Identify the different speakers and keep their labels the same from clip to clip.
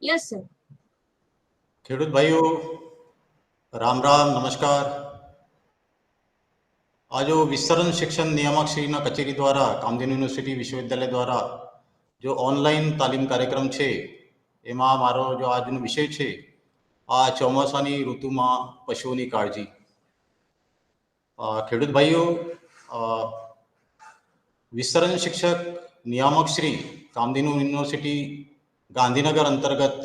Speaker 1: Yes sir.
Speaker 2: ખેડૂત ભાઈઓ રામ રામ નમસ્કાર। आज विस्तरण शिक्षण नियामक श्रीना कचेरी द्वारा कामधेनु यूनिवर्सिटी विश्वविद्यालय द्वारा जो ऑनलाइन तालीम कार्यक्रम है एमा मारो जो આજનો વિષય છે આ ચોમાસાની ઋતુમાં પશુઓની કાળજી। ખેડૂત ભાઈઓ વિસ્તરણ શિક્ષક નિયામક શ્રી કામધેनु यूनिवर्सिटी गांधीनगर अंतर्गत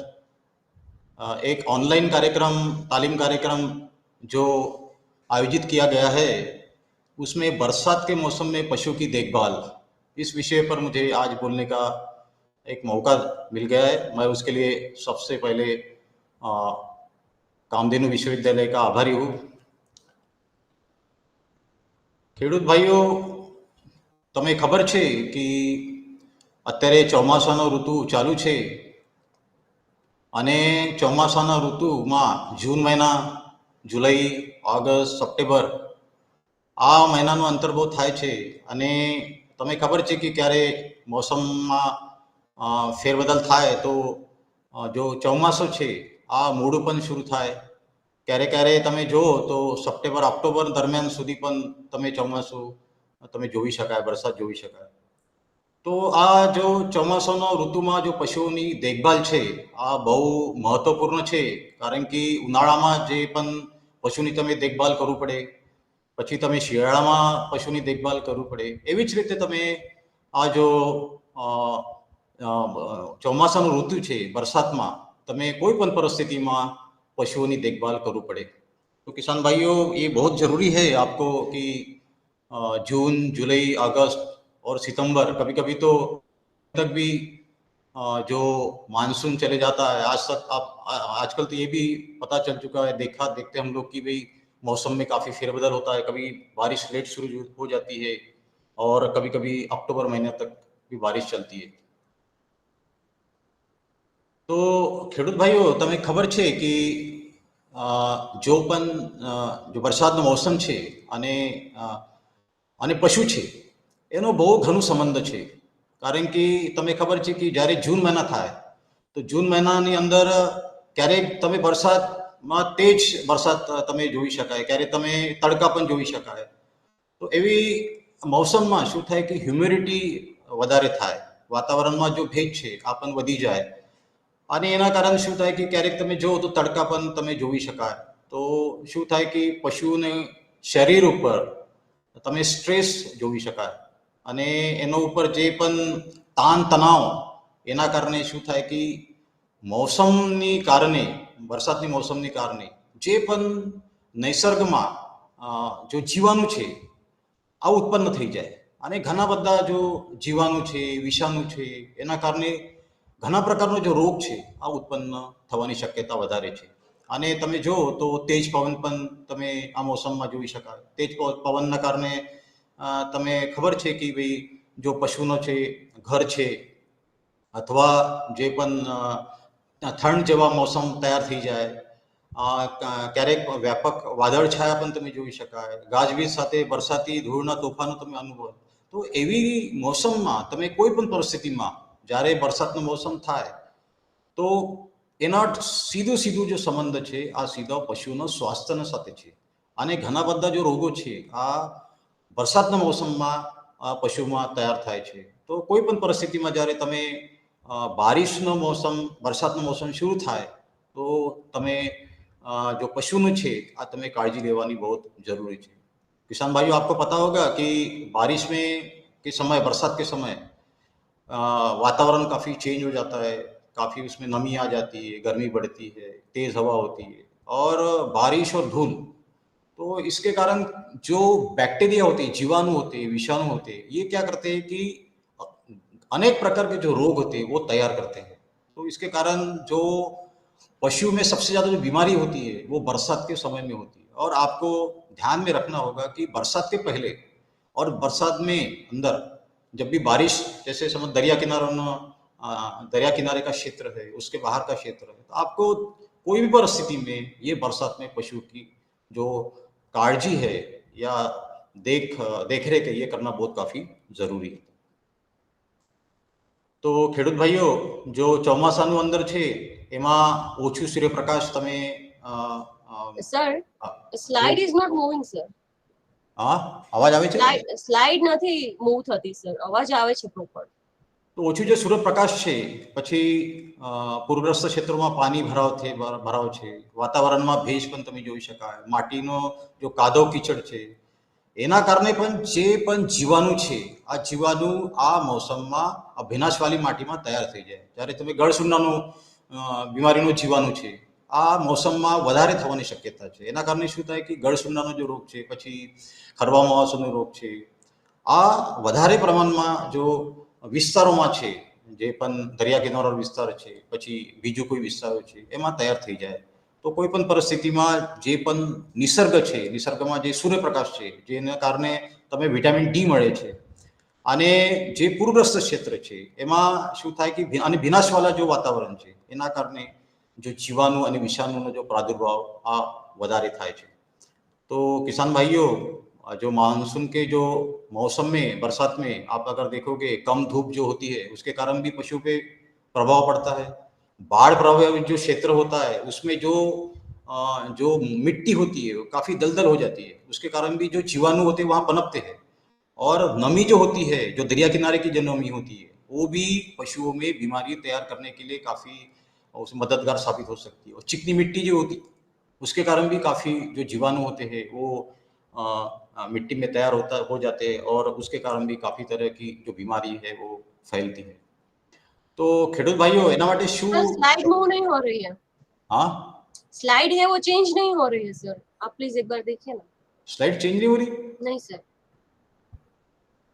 Speaker 2: एक ऑनलाइन कार्यक्रम तालीम कार्यक्रम जो आयोजित किया गया है उसमें बरसात के मौसम में पशु की देखभाल इस विषय पर मुझे आज बोलने का एक मौका मिल गया है। मैं उसके लिए सबसे पहले कामधेनु विश्वविद्यालय का आभारी हूँ। ખેડૂત ભાઈઓ તમે ખબર છે કે અત્યારે ચોમાસાનો ઋતુ ચાલુ છે અને ચોમાસાના ઋતુમાં જૂન મહિના, જુલાઈ, ઓગસ્ટ, સપ્ટેમ્બર આ મહિનાનો અંતર બહુ થાય છે અને તમે ખબર છે કે ક્યારે મોસમમાં ફેરબદલ થાય તો જો ચોમાસું છે આ મોડું પણ શરૂ થાય। ક્યારે ક્યારે તમે જુઓ તો સપ્ટેમ્બર ઓક્ટોબર દરમિયાન સુધી પણ તમે ચોમાસું તમે જોઈ શકાય, વરસાદ જોઈ શકાય। તો આ જો ચોમાસાનો ઋતુમાં જો પશુઓની દેખભાલ છે આ બહુ મહત્વપૂર્ણ છે, કારણ કે ઉનાળામાં જે પણ પશુની તમે દેખભાલ કરવું પડે, પછી તમે શિયાળામાં પશુની દેખભાલ કરવું પડે, એવી જ રીતે તમે આ જો ચોમાસાનું ઋતુ છે બરસાતમાં તમે કોઈ પણ પરિસ્થિતિમાં पशुओं की देखभाल करनी पड़े। तो किसान भाइयों ये बहुत ज़रूरी है आपको कि जून, जुलाई, अगस्त और सितंबर, कभी कभी तो तक भी जो मानसून चले जाता है। आज तक आप आजकल तो ये भी पता चल चुका है, देखते हम लोग कि भाई मौसम में काफ़ी फेरबदल होता है, कभी बारिश लेट शुरू हो जाती है और कभी कभी अक्टूबर महीने तक भी बारिश चलती है। तो ખેડૂત ભાઈઓ તમે ખબર છે કે જો પણ જો વરસાદનો મોસમ છે અને પશુ છે એનો બહુ ઘણો સંબંધ છે, કારણ કે તમે ખબર છે કે જ્યારે જૂન મહિના થાય તો જૂન મહિનાની અંદર ક્યારેક તમે વરસાદમાં તેજ વરસાદ તમે જોઈ શકાય, ક્યારેક તમે તડકા પણ જોઈ શકાય। તો એવી મોસમમાં શું થાય કે હ્યુમિડિટી વધારે થાય, વાતાવરણમાં જો ભેજ છે આ પણ વધી જાય અને એના કારણે શું થાય કે ક્યારેક તમે જો તો તડકા પણ તમે જોઈ શકાય। તો શું થાય કે પશુઓને શરીર ઉપર તમે સ્ટ્રેસ જોઈ શકાય અને એનો ઉપર જે પણ તાણ તણાવ એના કારણે શું થાય કે મોસમની કારણે, વરસાદની મોસમની કારણે જે પણ નિસર્ગમાં જો જીવાણુ છે આ ઉત્પન્ન થઈ જાય અને ઘણા બધા જો જીવાણુ છે, વિષાણુ છે, એના કારણે ઘણા પ્રકારનો જો રોગ છે આ ઉત્પન્ન થવાની શક્યતા વધારે છે। અને તમે જો તો તેજ પવન પણ તમે આ મોસમમાં જોઈ શકાય। તેજ પવનના કારણે તમે ખબર છે કે ભાઈ જો પશુનો છે ઘર છે અથવા જે પણ ઠંડ જેવા મોસમ તૈયાર થઈ જાય, ક્યારેક વ્યાપક વાદળછાયા પણ તમે જોઈ શકાય, ગાજવીજ સાથે વરસાદી ધૂળના તોફાનો તમે અનુભવો। તો એવી મોસમમાં તમે કોઈ પણ પરિસ્થિતિમાં જ્યારે વરસાદનો મોસમ થાય તો એના સીધું જો સંબંધ છે આ સીધો પશુનો સ્વાસ્થ્યના સાથે છે અને ઘણા બધા જો રોગો છે આ વરસાદના મોસમમાં પશુમાં તૈયાર થાય છે। તો કોઈ પણ પરિસ્થિતિમાં જ્યારે તમે બારિશનો મોસમ, વરસાદનો મોસમ शुरू થાય तो તમે जो पशुનું છે આ તમે काळजी લેવાની बहुत जरूरी છે। किसान भाइयों आपको पता होगा कि बारिश में के समय, बरसात के समय वातावरण काफ़ी चेंज हो जाता है, काफ़ी उसमें नमी आ जाती है, गर्मी बढ़ती है, तेज़ हवा होती है और बारिश और धूल। तो इसके कारण जो बैक्टीरिया होते हैं, जीवाणु होते हैं, विषाणु होते हैं, ये क्या करते हैं कि अनेक प्रकार के जो रोग होते हैं वो तैयार करते हैं। तो इसके कारण जो पशु में सबसे ज़्यादा जो बीमारी होती है वो बरसात के समय में होती है। और आपको ध्यान में रखना होगा कि बरसात के पहले और बरसात में अंदर जब भी बारिश, जैसे समझ दरिया किनारे का क्षेत्र है, उसके बाहर का क्षेत्र है, तो आपको कोई भी परिस्थिति में ये बरसात में पशु की जो काळजी है या देख रेख है ये करना बहुत काफ़ी ज़रूरी है। तो ખેડૂત ભાઈઓ જો ચોમાસાનું અંદર છે એમાં ઓછું સૂર્યપ્રકાશ તમે
Speaker 1: sir slide is not moving sir.
Speaker 2: હા અવાજ આવે છે?
Speaker 1: સ્લાઇડ નથી મૂવ થતી સર, અવાજ આવે છે પ્રોપર.
Speaker 2: તો ઓછું જે સૂર્યપ્રકાશ છે પછી પૂરગ્રસ્ત ક્ષેત્રોમાં પાણી ભરાવ છે, વાતાવરણમાં ભેજ પણ તમે જોઈ શકાય, માટીનો જો કાદવ કીચડ છે એના કારણે પણ જે પણ જીવાણુ છે આ જીવાણુ આ મોસમમાં આ ભેનાશવાળી માટીમાં તૈયાર થઈ જાય. જ્યારે તમે ગળસુંડાનું બીમારીનું જીવાણુ છે આ મોસમમાં વધારે થવાની શક્યતા છે. એના કારણે શું થાય કે ગળસુંડાનો જો રોગ છે, પછી ખરવા માવાસનો રોગ છે, આ વધારે પ્રમાણમાં જો વિસ્તારોમાં છે, જે પણ દરિયા કિનારો વિસ્તાર છે, પછી બીજું કોઈ વિસ્તારો છે એમાં તૈયાર થઈ જાય. તો કોઈ પણ પરિસ્થિતિમાં જે પણ નિસર્ગ છે, નિસર્ગમાં જે સૂર્યપ્રકાશ છે જેના કારણે તમે વિટામિન ડી મળે છે, અને જે પૂરગ્રસ્ત ક્ષેત્ર છે એમાં શું થાય કે અને ભીનાશવાળા જો વાતાવરણ છે એના કારણે जो जीवाणु અને વિષાણુનો जो प्रादुर्भाव आ વધારે થાય છે. तो किसान भाइयों, जो मानसून के जो मौसम में बरसात में आप अगर देखोगे कम धूप जो होती है उसके कारण भी पशुओं पे प्रभाव पड़ता है। बाढ़ प्रभावित जो क्षेत्र होता है उसमें जो मिट्टी होती है वो काफ़ी दलदल हो जाती है, उसके कारण भी जो जीवाणु होते हैं वहाँ पनपते हैं। और नमी जो होती है, जो दरिया किनारे की जो नमी होती है वो भी पशुओं में बीमारी तैयार करने के लिए काफ़ी उसमें मददगार साबित हो सकती है। और चिकनी मिट्टी जो होती उसके कारण भी काफ़ी जो जीवाणु होते हैं वो मिट्टी में तैयार हो जाते हैं और उसके कारण भी काफ़ी तरह की जो बीमारी है वो फैलती है। तो खेडूत भाइयों एना माटे शू
Speaker 1: स्लाइड मूव नहीं हो रही है।
Speaker 2: हाँ
Speaker 1: स्लाइड है वो चेंज नहीं हो रही है सर, आप प्लीज एक बार देखिए ना।
Speaker 2: स्लाइड चेंज नहीं हो रही?
Speaker 1: नहीं सर,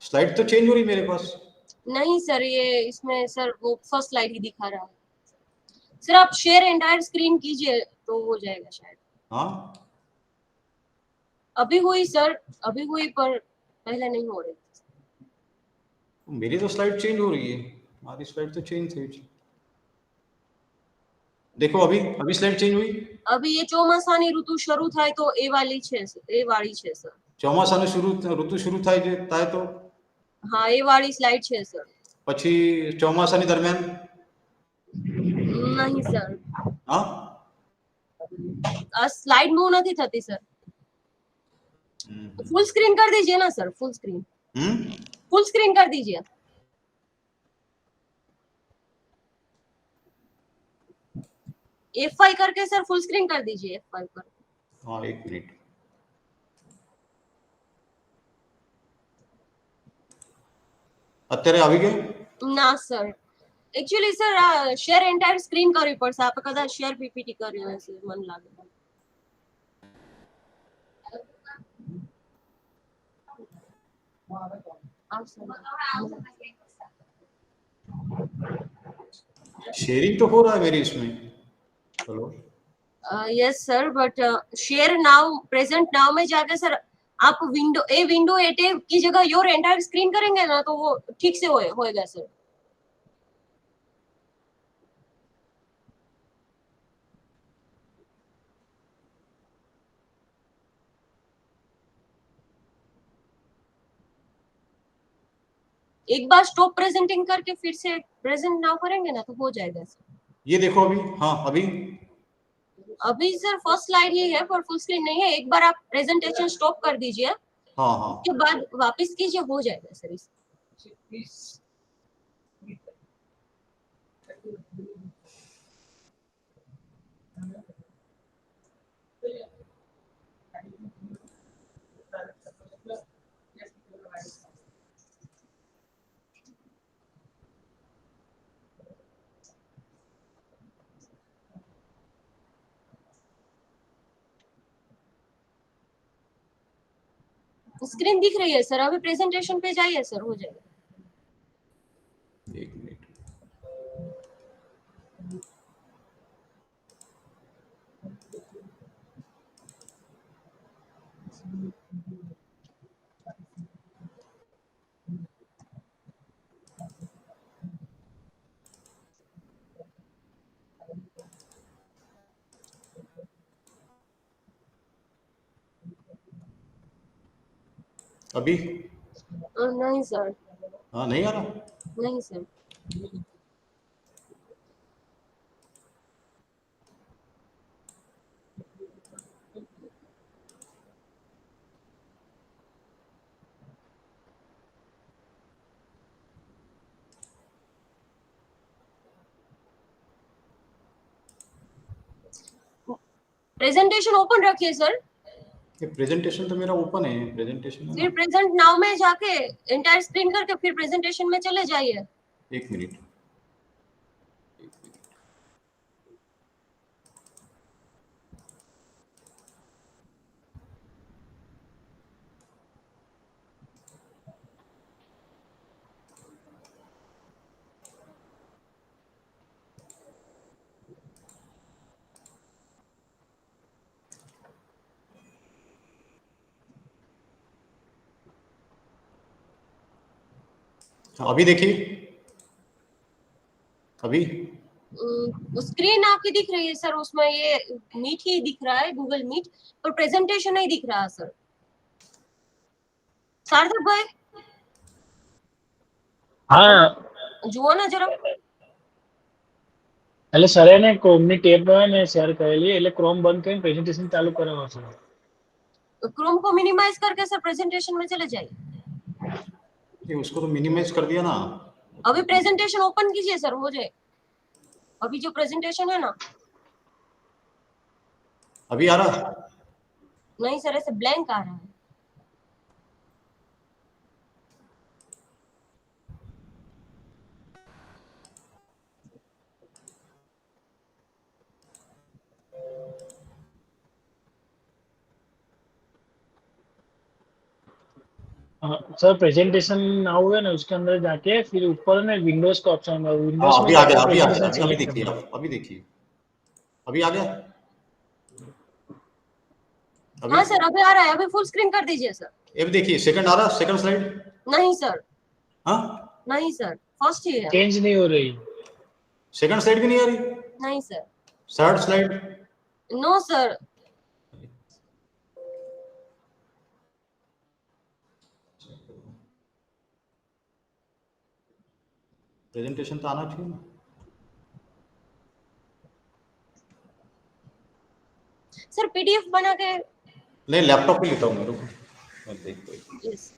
Speaker 2: स्लाइड तो चेंज हो रही मेरे पास।
Speaker 1: नहीं सर, ये इसमें सर वो फर्स्ट स्लाइड ही दिखा रहा है सर। आप शेयर एंटायर स्क्रीन कीजिए तो हो जाएगा शायद।
Speaker 2: हाँ
Speaker 1: अभी हुई सर, अभी हुई पर पहले नहीं हो रही।
Speaker 2: मेरी तो स्लाइड चेंज हो रही है, हमारी स्लाइड तो चेंज थी। देखो अभी अभी स्लाइड चेंज हुई।
Speaker 1: अभी ये ચોમાસાની ઋતુ શરૂ થાય તો એ વાળી છે, એ વાળી છે સર।
Speaker 2: ચોમાસાની ઋતુ શરૂ થાય તો
Speaker 1: હા એ વાળી સ્લાઇડ છે સર।
Speaker 2: પછી ચોમાસાની દરમિયાન
Speaker 1: નહીં સર,
Speaker 2: હા
Speaker 1: આ સ્લાઇડ મૂવ નથી થતી સર। फुल स्क्रीन कर दीजिए ना sir, full screen, full screen कर दीजिए। F5 करके सर फुल स्क्रीन कर दीजिए, F5 कर।
Speaker 2: हाँ एक मिनट, અત્યારે આવી ગયો
Speaker 1: ના સર, एक्चुअली सर આ શેર એન્ટાયર સ્ક્રીન કરવી પડશે, આપણે કદાચ શેર પીપીટી કર્યો હશે મને લાગે।
Speaker 2: शेयरिंग तो हो रहा है मेरी इसमें। Hello
Speaker 1: yes sir, but share now, present now में जाके सर आप विंडो ए टैब की जगह योर एंटायर स्क्रीन करेंगे ना तो वो ठीक से होएगा सर। एक बार स्टॉप प्रेजेंटिंग करके फिर से प्रेजेंट नाउ करेंगे ना तो हो जाएगा सर।
Speaker 2: ये देखो अभी, हाँ अभी
Speaker 1: सर फर्स्ट स्लाइड ही है पर फुल स्क्रीन नहीं है। एक बार आप प्रेजेंटेशन स्टॉप कर दीजिए,
Speaker 2: हाँ
Speaker 1: उसके बाद वापस कीजिए, हो जाएगा सर। स्क्रीन दिख रही है सर, अभी प्रेजेंटेशन पे जाइए सर, हो जाएगा।
Speaker 2: एक मिनट, अभी
Speaker 1: नहीं सर,
Speaker 2: हाँ नहीं आ रहा।
Speaker 1: नहीं सर। प्रेजेंटेशन ओपन रखिए सर,
Speaker 2: ये प्रेजेंटेशन तो मेरा ओपन है, प्रेजेंटेशन है
Speaker 1: फिर
Speaker 2: ना।
Speaker 1: प्रेजेंट नाउ में जाके एंटायर स्क्रीन करके फिर प्रेजेंटेशन में चले जाइए।
Speaker 2: एक मिनट। अभी देखिए, अभी
Speaker 1: स्क्रीन आपकी दिख रही है सर, उसमें ये मीट ही दिख रहा है, गूगल मीट, पर प्रेजेंटेशन नहीं दिख रहा सर। सार्थक भाई
Speaker 3: હા
Speaker 1: જુઓ ને જરા,
Speaker 3: એટલે સર એને ક્રોમની ટેબ ને શેર કરેલી એટલે ક્રોમ બંધ કરીને પ્રેઝન્ટેશન ચાલુ કરાવવાનું છે.
Speaker 1: क्रोम को मिनिमाइज करके सर प्रेजेंटेशन में चले जाइए।
Speaker 2: ये उसको तो मिनिमाइज कर दिया ना।
Speaker 1: अभी प्रेजेंटेशन ओपन कीजिए सर, हो जाए। अभी जो प्रेजेंटेशन है ना,
Speaker 2: अभी आ रहा?
Speaker 1: नहीं सर ऐसे ब्लैंक आ रहा है।
Speaker 3: सर प्रेजेंटेशन नाउ है ना, उसके अंदर जाके फिर ऊपर में विंडोज का ऑप्शन है,
Speaker 2: हाँ
Speaker 3: विंडोज में
Speaker 2: अभी आ गया,
Speaker 3: जाके
Speaker 2: अभी आ गया,
Speaker 3: प्रेजेंटेशन
Speaker 2: अभी
Speaker 3: सिलेक्ट
Speaker 2: देखिए,
Speaker 3: करना है.
Speaker 2: अभी देखिए, अभी आ गया। अभी
Speaker 1: हाँ सर अभी आ रहा है, अभी फुल स्क्रीन कर दीजिए सर।
Speaker 2: अभी देखिए, सेकंड आ रहा, सेकंड स्लाइड।
Speaker 1: नहीं सर,
Speaker 2: हाँ,
Speaker 1: नहीं सर, फर्स्ट ही है।
Speaker 3: चेंज नहीं हो रही.
Speaker 2: सेकंड स्लाइड भी नहीं आ रही।
Speaker 1: नहीं sir,
Speaker 2: third slide.
Speaker 1: No sir.
Speaker 2: Presentation तो आना चाहिए ना।
Speaker 1: सर पीडीएफ बना के,
Speaker 2: नहीं, लैपटॉप पे लेता हूँ मेरे को, मैं देखता हूँ।
Speaker 1: यस।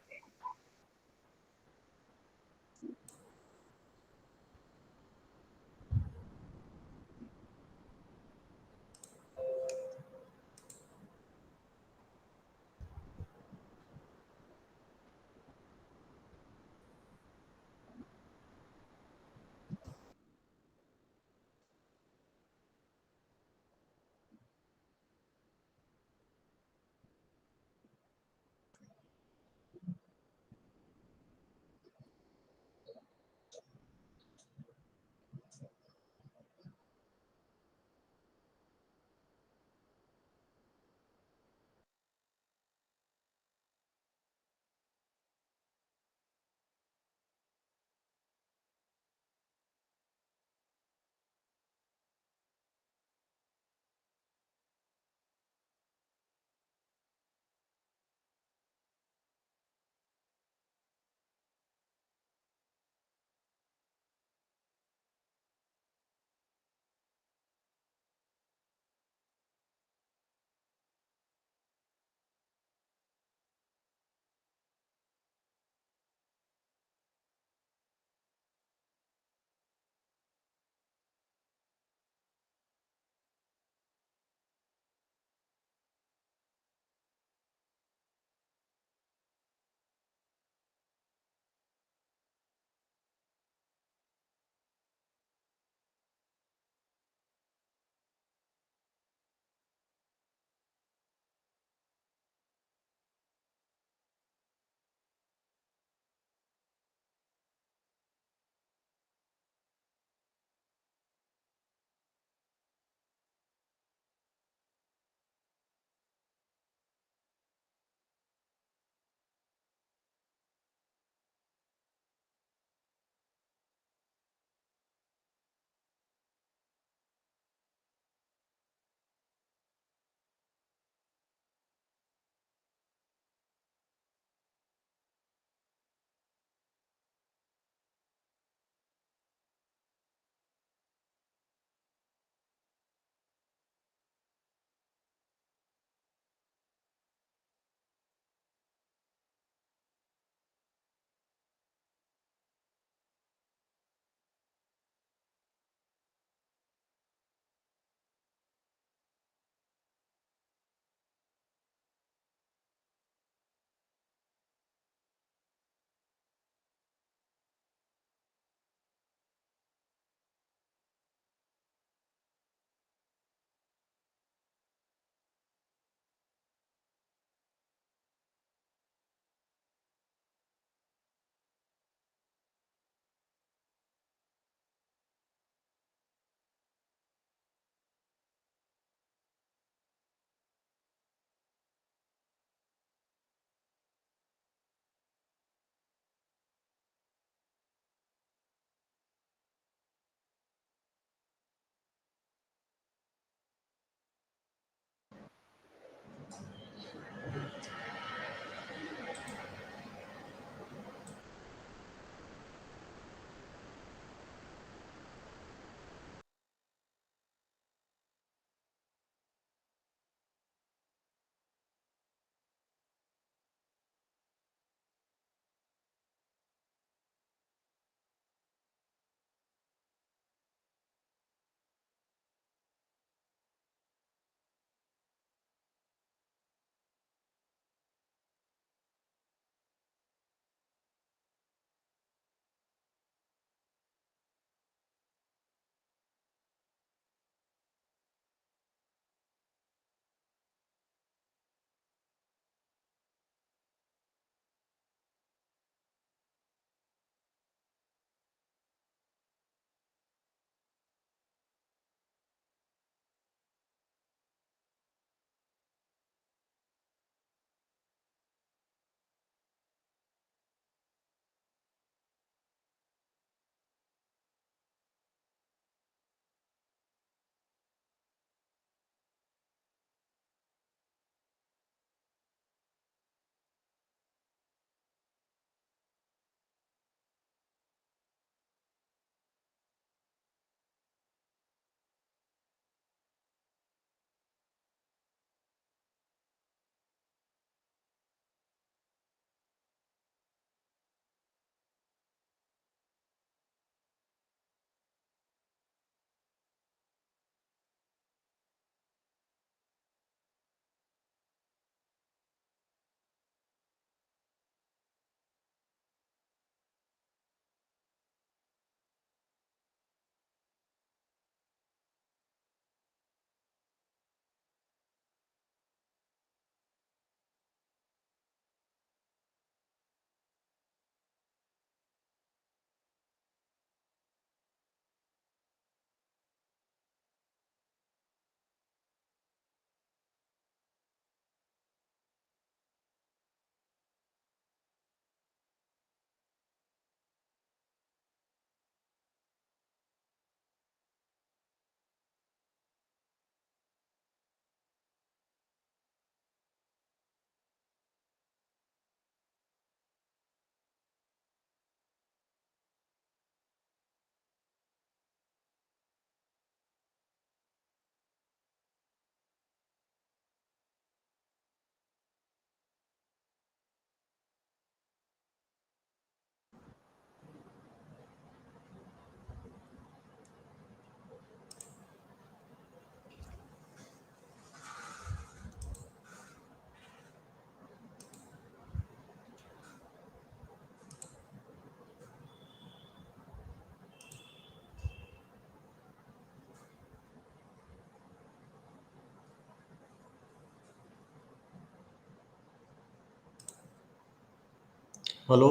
Speaker 2: हेलो।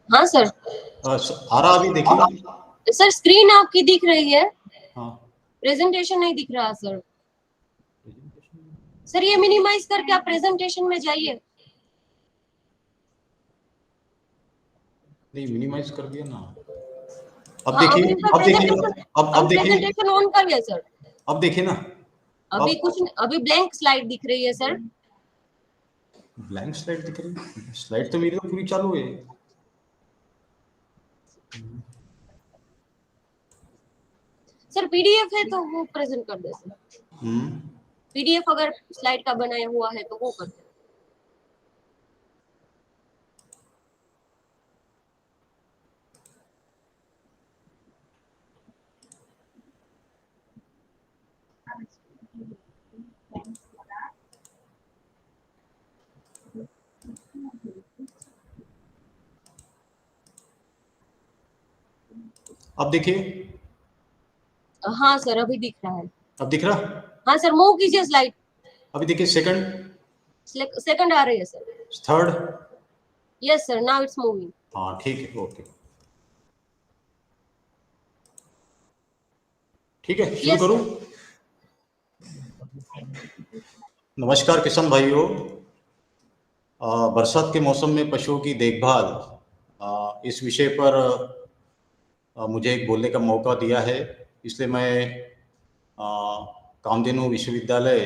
Speaker 1: हाँ सर।
Speaker 2: आ रहा अभी देखिए।
Speaker 1: सर स्क्रीन आपकी दिख रही है,
Speaker 2: हाँ।
Speaker 1: प्रेजेंटेशन नहीं दिख रहा सर। सर ये मिनिमाइज करके आप प्रेजेंटेशन में जाइए।
Speaker 2: नहीं, मिनिमाइज कर दिया ना। अब
Speaker 1: हाँ
Speaker 2: देखिए,
Speaker 1: अभी सर
Speaker 2: अब देखिए,
Speaker 1: प्रेजेंटेशन,
Speaker 2: अब
Speaker 1: अभी
Speaker 2: अब देखिए,
Speaker 1: प्रेजेंटेशन ऑन करिए सर।
Speaker 2: अब देखिए ना।
Speaker 1: अभी
Speaker 2: अब
Speaker 1: कुछ, अभी ब्लैंक स्लाइड दिख रही है सर।
Speaker 2: ब्लैंक स्लाइड दिख रही है? स्लाइड तो मेरी तो पूरी चालू है।
Speaker 1: सर पीडीएफ है तो वो प्रेजेंट कर दे सर।
Speaker 2: हम्म।
Speaker 1: पीडीएफ अगर स्लाइड का बनाया हुआ है तो वो कर दे।
Speaker 2: अब देखिए,
Speaker 1: हाँ सर अभी दिख रहा है।
Speaker 2: अब दिख रहा।
Speaker 1: हाँ सर मूव कीजिए स्लाइड।
Speaker 2: अभी देखिए, सेकंड,
Speaker 1: सेकंड आ रही है sir.
Speaker 2: Third.
Speaker 1: Yes sir now it's moving.
Speaker 2: हाँ ठीक है, ओके। ठीक है, शुरू
Speaker 1: यस
Speaker 2: करूं।
Speaker 1: सर।
Speaker 2: नमस्कार किसान भाइयों। बरसात के मौसम में पशुओं की देखभाल, इस विषय पर मुझे एक बोलने का मौका दिया है, इसलिए मैं कामधेनु विश्वविद्यालय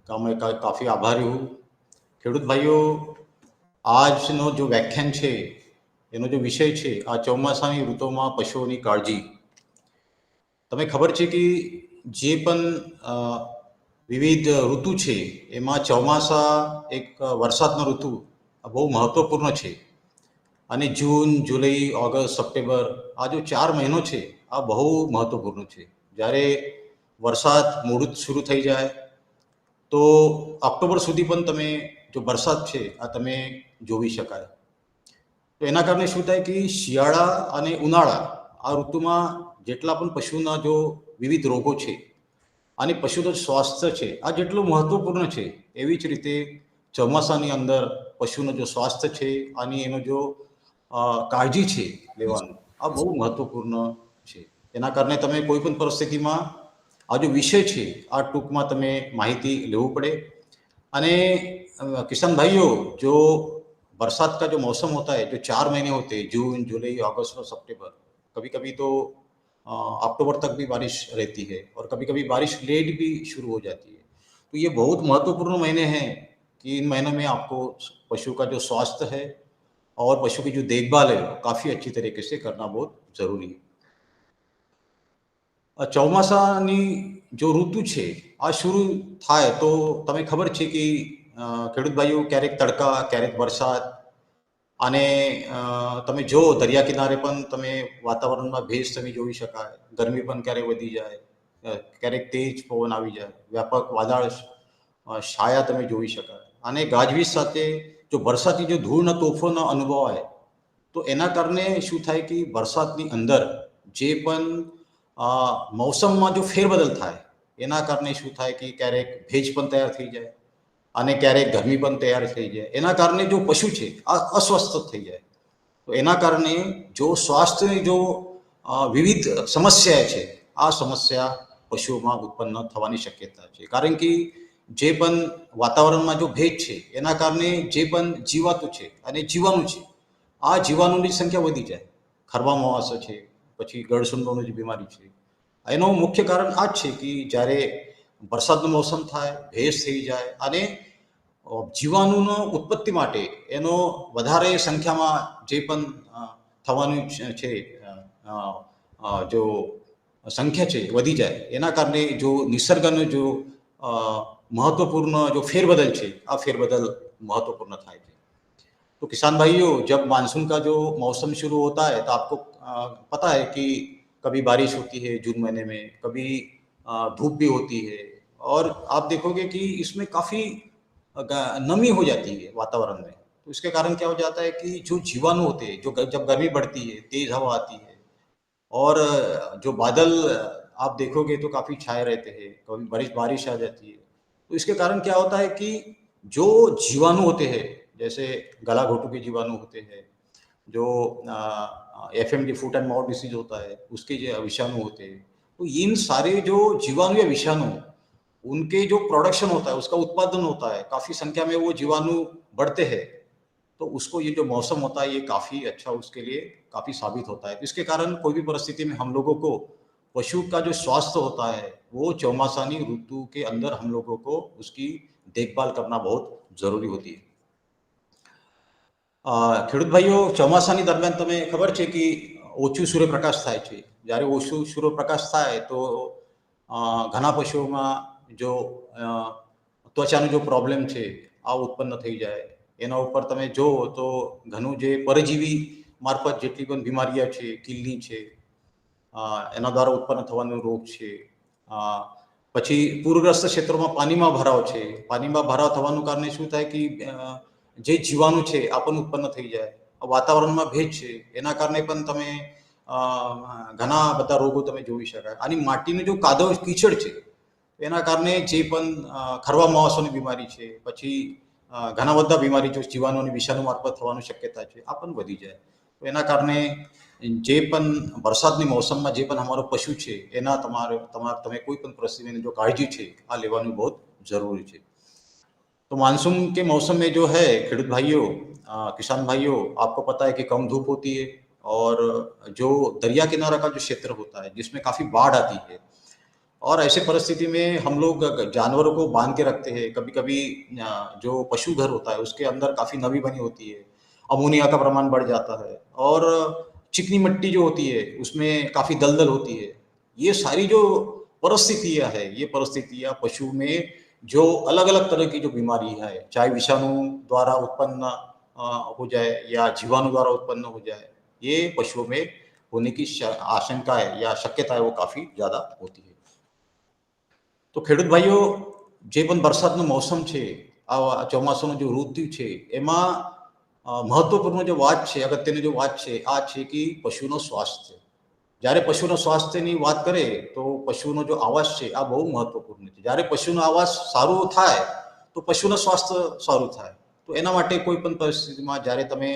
Speaker 2: का मैं काफ़ी आभारी हूँ। ખેડૂત ભાઈઓ, આજનો જો વ્યાખ્યાન છે એનો જો વિષય છે આ ચોમાસાની ઋતુમાં પશુઓની કાળજી. તમે ખબર છે કે જે પણ વિવિધ ઋતુ છે એમાં ચોમાસા એક વરસાદનો ઋતુ બહુ મહત્વપૂર્ણ છે. અને જૂન, જુલાઈ, ઓગસ્ટ, સપ્ટેમ્બર આ જો 4 મહિનો છે આ બહુ મહત્વપૂર્ણ છે. જ્યારે વરસાદ મોડું શરૂ થઈ જાય તો ઓક્ટોબર સુધી પણ તમે જો વરસાદ છે આ તમે જોઈ શકાય. તો એના કારણે શું થાય કે શિયાળા અને ઉનાળા આ ઋતુમાં જેટલા પણ પશુના જો વિવિધ રોગો છે અને પશુનું સ્વાસ્થ્ય છે આ જેટલું મહત્વપૂર્ણ છે એવી જ રીતે ચોમાસાની અંદર પશુનું જો સ્વાસ્થ્ય છે અને એનો જો કાળજી છે લેવાનું આ બહુ મહત્વપૂર્ણ છે. એના કારણે તમે કોઈ પણ પરિસ્થિતિમાં આ जो विषय છે આ ટૂંકમાં તમે માહિતી લેવું પડે. અને किसान भाइयों, जो बरसात का जो मौसम होता है जो 4 महीने होते हैं, जून, जुलाई, अगस्त और सितंबर, कभी कभी तो अक्टूबर तक भी बारिश रहती है और कभी कभी बारिश लेट भी शुरू हो जाती है. तो ये बहुत महत्वपूर्ण महीने हैं कि इन महीनों में आपको पशु का जो स्वास्थ्य है और पशु की जो देखभाल है काफ़ी अच्छी तरीके से करना बहुत ज़रूरी है. ચોમાસાની જો ઋતુ છે આ શરૂ થાય તો તમે ખબર છે કે ખેડૂત ભાઈઓ ક્યારેક તડકા, ક્યારેક વરસાદ અને તમે જો દરિયા કિનારે પણ તમે વાતાવરણમાં ભેજ તમે જોઈ શકાય. ગરમી પણ ક્યારેક વધી જાય, ક્યારેક તેજ પવન આવી જાય, વ્યાપક વાદળ છાયા તમે જોઈ શકાય અને ગાજવીજ સાથે જો વરસાદની જો ધૂળના તોફાનો અનુભવાય તો એના કારણે શું થાય કે વરસાદની અંદર જે પણ મૌસમમાં જો ફેરબદલ થાય એના કારણે શું થાય કે ક્યારેક ભેજ પણ તૈયાર થઈ જાય અને ક્યારેક ગરમી પણ તૈયાર થઈ જાય. એના કારણે જો પશુ છે આ અસ્વસ્થ થઈ જાય. તો એના કારણે જો સ્વાસ્થ્યની જો વિવિધ સમસ્યા છે આ સમસ્યા પશુઓમાં ઉત્પન્ન થવાની શક્યતા છે. કારણ કે જે પણ વાતાવરણમાં જો ભેજ છે એના કારણે જે પણ જીવાતો છે અને જીવાણુ છે આ જીવાણુની સંખ્યા વધી જાય. ખરવા છે, પછી ગળસુંડોની જે બીમારી છે એનું મુખ્ય કારણ આ જ છે કે જ્યારે વરસાદનું મોસમ થાય, ભેજ થઈ જાય અને જીવાણુનો ઉત્પત્તિ માટે એનો વધારે સંખ્યામાં જે પણ થવાનું છે જો સંખ્યા છે વધી જાય એના કારણે જો નિસર્ગનો જો महत्वपूर्ण जो फेरबदल છે આ फेरबदल महत्वपूर्ण થાય છે. तो किसान भाइयों, जब मानसून का जो मौसम शुरू होता है तो आपको पता है कि कभी बारिश होती है जून महीने में, कभी धूप भी होती है और आप देखोगे कि इसमें काफ़ी नमी हो जाती है वातावरण में. तो इसके कारण क्या हो जाता है कि जो जीवाणु होते हैं, जो जब गर्मी बढ़ती है, तेज हवा आती है और जो बादल आप देखोगे तो काफ़ी छाए रहते हैं, कभी बारिश बारिश आ जाती है. तो इसके कारण क्या होता है कि जो जीवाणु होते हैं, जैसे गला घोटू के जीवाणु होते हैं, जो FMD foot and mouth disease होता है उसके जो विषाणु होते हैं, तो इन सारे जो जीवाणु या विषाणु उनके जो प्रोडक्शन होता है, उसका उत्पादन होता है, काफी संख्या में वो जीवाणु बढ़ते हैं, तो उसको ये जो मौसम होता है ये काफी अच्छा उसके लिए काफी साबित होता है। इसके कारण कोई भी परिस्थिति में हम लोगों को पशु का जो स्वास्थ्य होता है वो चौमासानी ऋतु के अंदर हम लोगों को उसकी देखभाल करना बहुत जरूरी होती है। ખેડૂત ભાઈઓ, ચોમાસાની દરમિયાન તમે ખબર છે કે ઓછું સૂર્યપ્રકાશ થાય છે. જ્યારે ઓછું સૂર્યપ્રકાશ થાય તો ઘણા પશુઓમાં જો ત્વચાનો જો પ્રોબ્લેમ છે આ ઉત્પન્ન થઈ જાય. એના ઉપર તમે જુઓ તો ઘણું જે પરજીવી મારફત જેટલી પણ બીમારીઓ છે, કિલની છે, એના દ્વારા ઉત્પન્ન થવાનો રોગ છે. પછી પૂરગ્રસ્ત ક્ષેત્રોમાં પાણીમાં ભરાવ છે. પાણીમાં ભરાવ થવાનું કારણે શું થાય કે જે જીવાણુ છે આ પણ ઉત્પન્ન થઈ જાય. વાતાવરણમાં ભેજ છે એના કારણે પણ તમે ઘણા બધા રોગો તમે જોઈ શકાય. અને માટીનું જો કાદવ કીચડ છે એના કારણે જે પણ ખરવા માવાસોની બીમારી છે, પછી ઘણા બધા બીમારી જો જીવાણુ વિષાણુ મારફત થવાની શક્યતા છે આ પણ વધી જાય. તો એના કારણે જે પણ વરસાદની મોસમમાં જે પણ અમારો પશુ છે એના તમે કોઈ પણ પરિસ્થિતિની જો કાળજી છે આ લેવાનું બહુ જરૂરી છે. तो मानसून के मौसम में जो है खेडूत भाइयों, किसान भाइयों, आपको पता है कि कम धूप होती है और जो दरिया किनारा का जो क्षेत्र होता है जिसमें काफी बाढ़ आती है, और ऐसे परिस्थिति में हम लोग जानवरों को बांध के रखते हैं. कभी कभी जो पशु घर होता है उसके अंदर काफी नमी बनी होती है, अमोनिया का प्रमाण बढ़ जाता है, और चिकनी मिट्टी जो होती है उसमें काफी दलदल होती है. ये सारी जो परिस्थितियां है, ये परिस्थितियां पशु में जो अलग अलग तरह की जो बीमारी है, चाहे विषाणु द्वारा उत्पन्न हो जाए या जीवाणु द्वारा उत्पन्न हो जाए, ये पशुओं में होने की आशंका है या शक्यता है वो काफी ज्यादा होती है. તો ખેડૂત ભાઈઓ, જે પણ વરસાદનો મોસમ છે, આ ચોમાસાનો જો ઋતુ છે એમાં મહત્વપૂર્ણ જો વાત છે, અગત્યની જો વાત છે આ છે કે પશુનો સ્વાસ્થ્ય. જ્યારે પશુનો સ્વાસ્થ્યની વાત કરે તો પશુનો જો આવાસ છે આ બહુ મહત્વપૂર્ણ છે. જ્યારે પશુનો આવાસ સારું થાય તો પશુનું સ્વાસ્થ્ય સારું થાય. તો એના માટે કોઈ પણ પરિસ્થિતિમાં જ્યારે તમે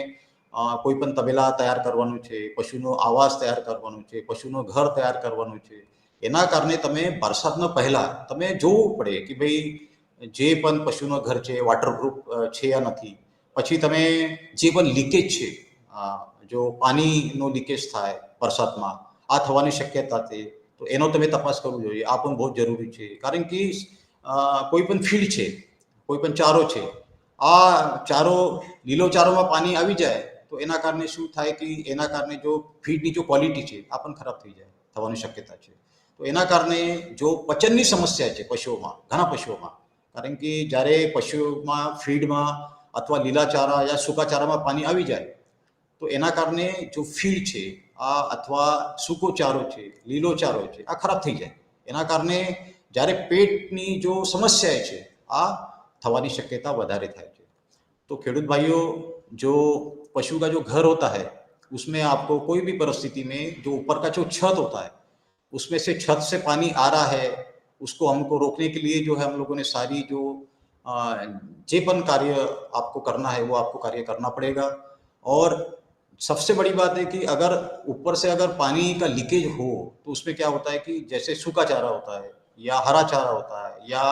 Speaker 2: કોઈ પણ તબેલા તૈયાર કરવાનું છે, પશુનો આવાસ તૈયાર કરવાનું છે, પશુનું ઘર તૈયાર કરવાનું છે, એના કારણે તમે વરસાદના પહેલા તમે જોવું પડે કે ભાઈ જે પણ પશુનું ઘર છે વોટરપ્રૂફ છે યા નથી. પછી તમે જે પણ લીકેજ છે, જો પાણીનો લીકેજ થાય વરસાદમાં આ થવાની શક્યતા છે તો એનો તમે તપાસ કરવું જોઈએ. આ પણ બહુ જરૂરી છે, કારણ કે કોઈ પણ ફીડ છે, કોઈ પણ ચારો છે, આ ચારો લીલો ચારોમાં પાણી આવી જાય તો એના કારણે શું થાય કે એના કારણે જો ફીડની જો ક્વોલિટી છે આ પણ ખરાબ થઈ જાય થવાની શક્યતા છે. તો એના કારણે જો પચનની સમસ્યા છે પશુઓમાં, ઘણા પશુઓમાં, કારણ કે જ્યારે પશુઓમાં ફીડમાં અથવા લીલા ચારા યા સૂકા ચારામાં પાણી આવી જાય તો એના કારણે જો ફીડ છે આ અથવા સૂકો ચારો છે, લીલો ચારો છે આ ખરાબ થઈ જાય. એના કારણે જ્યારે પેટની જો સમસ્યા છે આ થવાની શક્યતા વધારે થાય છે. तो खेडूत भाइयों, जो पशु का जो घर होता है उसमें आपको कोई भी परिस्थिति में जो ऊपर का जो छत होता है उसमें से छत से पानी आ रहा है, उसको हमको रोकने के लिए जो है हम लोगों ने सारी जो जेपन कार्य आपको करना है वो आपको कार्य करना पड़ेगा. और सबसे बड़ी बात है कि अगर ऊपर से अगर पानी का लीकेज हो तो उसमें क्या होता है कि जैसे सूखा चारा होता है या हरा चारा होता है या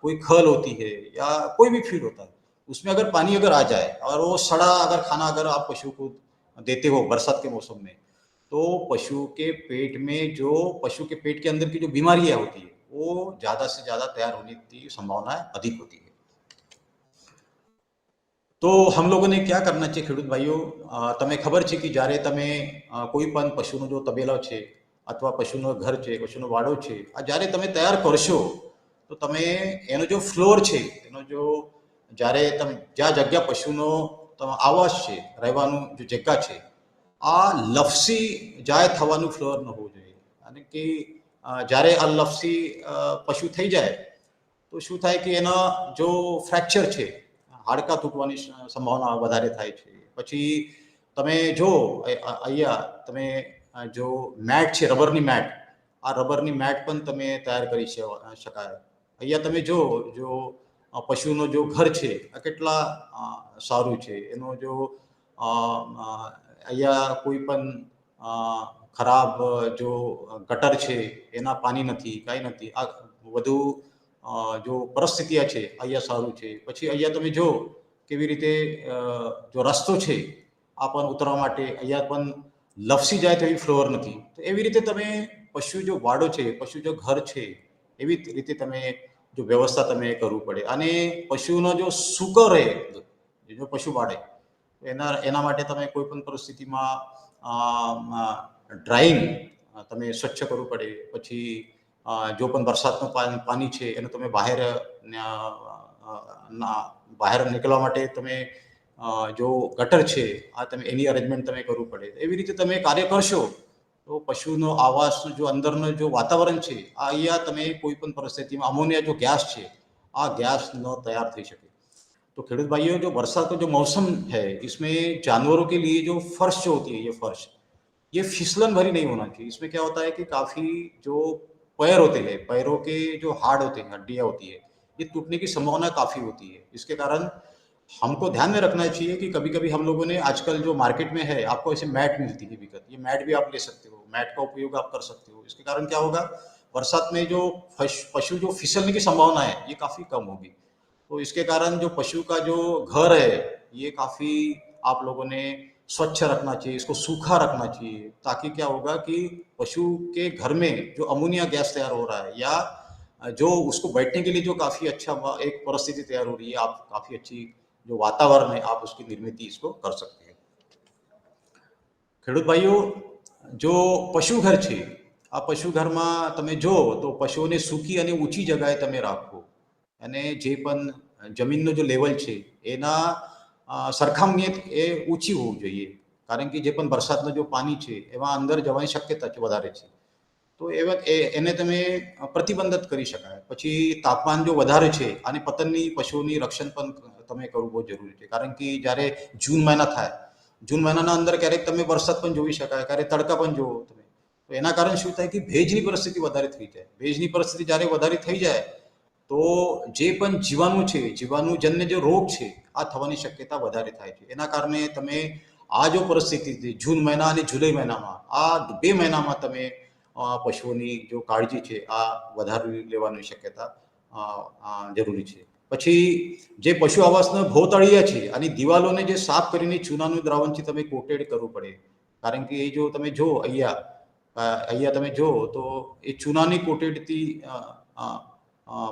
Speaker 2: कोई खल होती है या कोई भी फीड होता है, उसमें अगर पानी अगर आ जाए और वो सड़ा अगर खाना अगर आप पशु को देते हो बरसात के मौसम में, तो पशु के पेट में जो पशु के पेट के अंदर की जो बीमारियां होती है वो ज्यादा से ज्यादा तैयार होने की संभावना अधिक होती है. तो हम लोगों ने क्या करना चाहिए ખેડૂત ભાઈઓ, તમે ખબર છે કે જ્યારે તમે કોઈ પણ પશુનો જો તબેલો છે અથવા પશુનો ઘર છે, પશુનો વાડો છે, આ જ્યારે તમે તૈયાર કરશો તો તમે એનો જો ફ્લોર છે, એનો જો જ્યારે તમે જ્યાં જગ્યા પશુનો આવાસ છે, રહેવાનું જો જગ્યા છે, આ લપસી જાય થવાનું ફ્લોર ન હોવું જોઈએ. અને કે જ્યારે આ લપસી પશુ થઈ જાય તો શું થાય કે એના જો ફ્રેક્ચર છે, હાડકા તૂટવાની સંભાવના વધારે થાય છે. પછી તમે જો અહીંયા તમે જો મેટ છે, રબરની મેટ, આ રબરની મેટ પણ તમે તૈયાર કરી શકાય. અહીંયા તમે જો પશુનો જો ઘર છે આ કેટલા સારું છે, એનો જો અહીંયા કોઈ પણ ખરાબ જો ગટર છે એના પાણી નથી, કાંઈ નથી, આ વધુ જો પરિસ્થિતિ છે અહીંયા સારું છે. પછી અહીંયા તમે જો કેવી રીતે જો રસ્તો છે આ પણ ઉતરવા માટે અહીંયા પણ લપસી જાય તો એવી ફ્લોર નથી. તો એવી રીતે તમે પશુ જો વાડો છે, પશુ જો ઘર છે, એવી રીતે તમે જો વ્યવસ્થા તમે કરવું પડે. અને પશુનો જો સૂકો રહે, જો પશુ વાડે એના માટે તમે કોઈ પણ પરિસ્થિતિમાં ડ્રાઇંગ તમે સ્વચ્છ કરવું પડે. પછી જો પણ વરસાદનું પાણી છે એને તમે બહાર નીકળવા માટે તમે જો ગટર છે આ તમે એની અરેન્જમેન્ટ તમે કરવું પડે. એવી રીતે તમે કાર્ય કરશો તો પશુનો આવાસનું જો અંદરનું જો વાતાવરણ છે આ અહીંયા તમે કોઈ પણ પરિસ્થિતિમાં અમોનિયા જો ગેસ છે આ ગैस न तैयार થઈ શકે. तो खेडूत भाइयों, जो बरसात का जो मौसम है इसमें जानवरों के लिए जो फर्श जो होती है, ये फर्श ये फिसलन भरी नहीं होना चाहिए. इसमें क्या होता है कि काफी जो पैर होते हैं, पैरों के जो हाड़ होते हैं, हड्डियां होती है, ये टूटने की संभावना काफी होती है. इसके कारण हमको ध्यान में रखना चाहिए कि कभी कभी हम लोगों ने आजकल जो मार्केट में है आपको ऐसे मैट मिलती है विकत, ये मैट भी आप ले सकते हो, मैट का उपयोग आप कर सकते हो. इसके कारण क्या होगा, बरसात में जो पशु जो फिसलने की संभावना है ये काफी कम होगी. तो इसके कारण जो पशु का जो घर है ये काफी आप लोगों ने स्वच्छ रखना चाहिए, इसको सूखा रखना चाहिए, ताकि क्या होगा कि पशु के घर में जो अमोनिया गैस तैयार हो रहा है या जो उसको बैठने के लिए जो काफी अच्छा एक परिस्थिति तैयार हो रही है, आप काफी अच्छी जो वातावरण है आप उसकी निर्मित इसको कर सकते हैं. ખેડૂત ભાઈઓ, જો પશુ ઘર છે આ પશુ ઘરમાં તમે જો તો પશુઓને સૂકી અને ઊંચી જગ્યાએ તમે રાખો અને જે પણ જમીનનો જો લેવલ છે એના સરખામણીએ એ ઊંચી હોવું જોઈએ. કારણ કે જે પણ વરસાદનું જો પાણી છે એમાં અંદર જવાની શક્યતા વધારે છે. તો એને તમે પ્રતિબંધિત કરી શકાય. પછી તાપમાન જો વધારે છે અને પતનની પશુઓની રક્ષણ પણ તમે કરવું બહુ જરૂરી છે. કારણ કે જ્યારે જૂન મહિના થાય, જૂન મહિનાના અંદર ક્યારેક તમે વરસાદ પણ જોઈ શકાય, ક્યારેક તડકા પણ જોવો તમે. તો એના કારણે શું થાય કે ભેજની પરિસ્થિતિ વધારે થઈ જાય. ભેજની પરિસ્થિતિ જ્યારે વધારે થઈ જાય તો જે પણ જીવાણુ છે, જીવાણુજન્ય જે રોગ છે આ થવાની શક્યતા વધારે થાય છે. એના કારણે તમે આ જો પરિસ્થિતિ જૂન મહિના અને જુલાઈ મહિનામાં આ 2 મહિનામાં તમે પશુઓની જો કાળજી છે આ વધારી લેવાની શક્યતા જરૂરી છે. પછી જે પશુ આવાસના ભોતળિયા છે અને દિવાલોને જે સાફ કરીને ચૂનાનું દ્રાવણથી તમે કોટેડ કરવું પડે. કારણ કે એ જો તમે જો અહીંયા તમે જો તો એ ચૂનાની કોટેડથી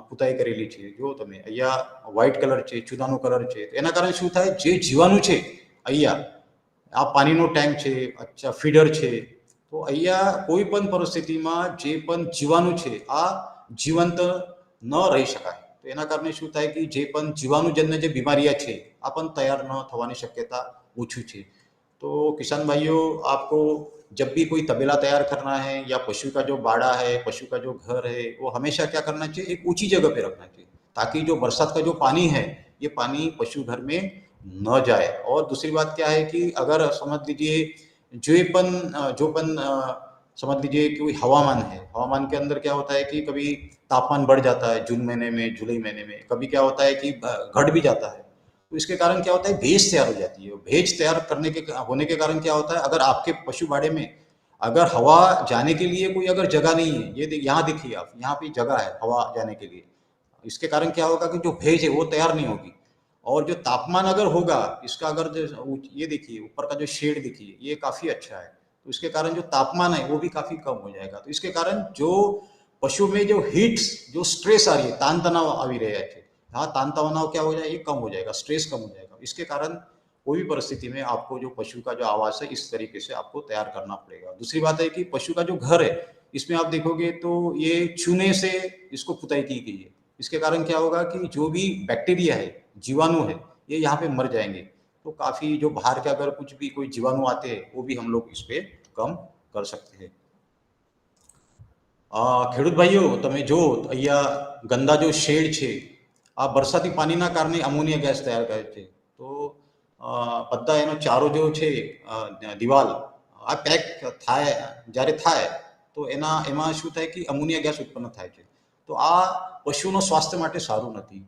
Speaker 2: પુતાઈ કરેલી છે. જો તમે અહીંયા વ્હાઇટ કલર છે, ચૂનાનો કલર છે, એના કારણે શું થાય, જે જીવાણુ છે અહીંયા આ પાણીનો ટેન્ક છે, અચ્છા ફીડર છે, તો અહીંયા કોઈ પણ પરિસ્થિતિમાં જે પણ જીવાણુ છે આ જીવંત ન રહી શકાય. તો એના કારણે શું થાય કે જે પણ જીવાણુજન્ય જે બીમાरियां છે આ પણ તૈયાર ન થવાની શક્યતા ઓછી છે. तो किसान भाइयों, आपको जब भी कोई तबेला तैयार करना है या पशु का जो बाड़ा है, पशु का जो घर है, वो हमेशा क्या करना चाहिए, एक ऊंची जगह पे रखना चाहिए, ताकि जो बरसात का जो पानी है ये पानी पशु घर में न जाए. और दूसरी बात क्या है कि अगर समझ लीजिए जो पण समझ लीजिए कि कोई हवामान है, हवामान के अंदर क्या होता है कि कभी तापमान बढ़ जाता है जून महीने में, जुलाई महीने में, कभी क्या होता है कि घट भी जाता है. तो इसके कारण क्या होता है, भेज तैयार हो जाती है. भेज तैयार होने के कारण क्या होता है, अगर आपके पशु बाड़े में अगर हवा जाने के लिए कोई अगर जगह नहीं है, ये यहाँ देखिए आप, यहाँ पे जगह है हवा जाने के लिए, इसके कारण क्या होगा कि जो भेज है वो तैयार नहीं होगी. और जो तापमान अगर होगा इसका, अगर ये देखिए ऊपर का जो शेड देखिए ये काफी अच्छा है, तो इसके कारण जो तापमान है वो भी काफी कम हो जाएगा. तो इसके कारण जो पशु में जो हीट्स जो स्ट्रेस आ रही है, तान तनाव આવી રહ્યા છે, हाँ तान तनाव क्या हो जाएगा, ये कम हो जाएगा, स्ट्रेस कम हो जाएगा. इसके कारण कोई भी परिस्थिति में आपको जो पशु का जो आवास है इस तरीके से आपको तैयार करना पड़ेगा. दूसरी बात है कि पशु का जो घर है इसमें आप देखोगे तो ये चूने से इसको पुताई की गई है. इसके कारण क्या होगा कि जो भी बैक्टीरिया है, जीवाणु है, ये यहाँ पे मर जाएंगे. तो काफी जो बाहर के अगर कुछ भी कोई जीवाणु आते हैं वो भी हम लोग इस पे कम कर सकते हैं. ખેડૂત ભાઈઓ, તમે જો અહીંયા ગંદા જો શેડ છે આ વરસાદી પાણીના કારણે અમોનિયા ગેસ તૈયાર કરે છે. તો બધા એનો ચારો જો છે દિવાલ આ પેક થાય જ્યારે થાય તો એમાં શું થાય કે અમોનિયા ગેસ ઉત્પન્ન થાય છે. તો આ પશુનો સ્વાસ્થ્ય માટે સારું નથી.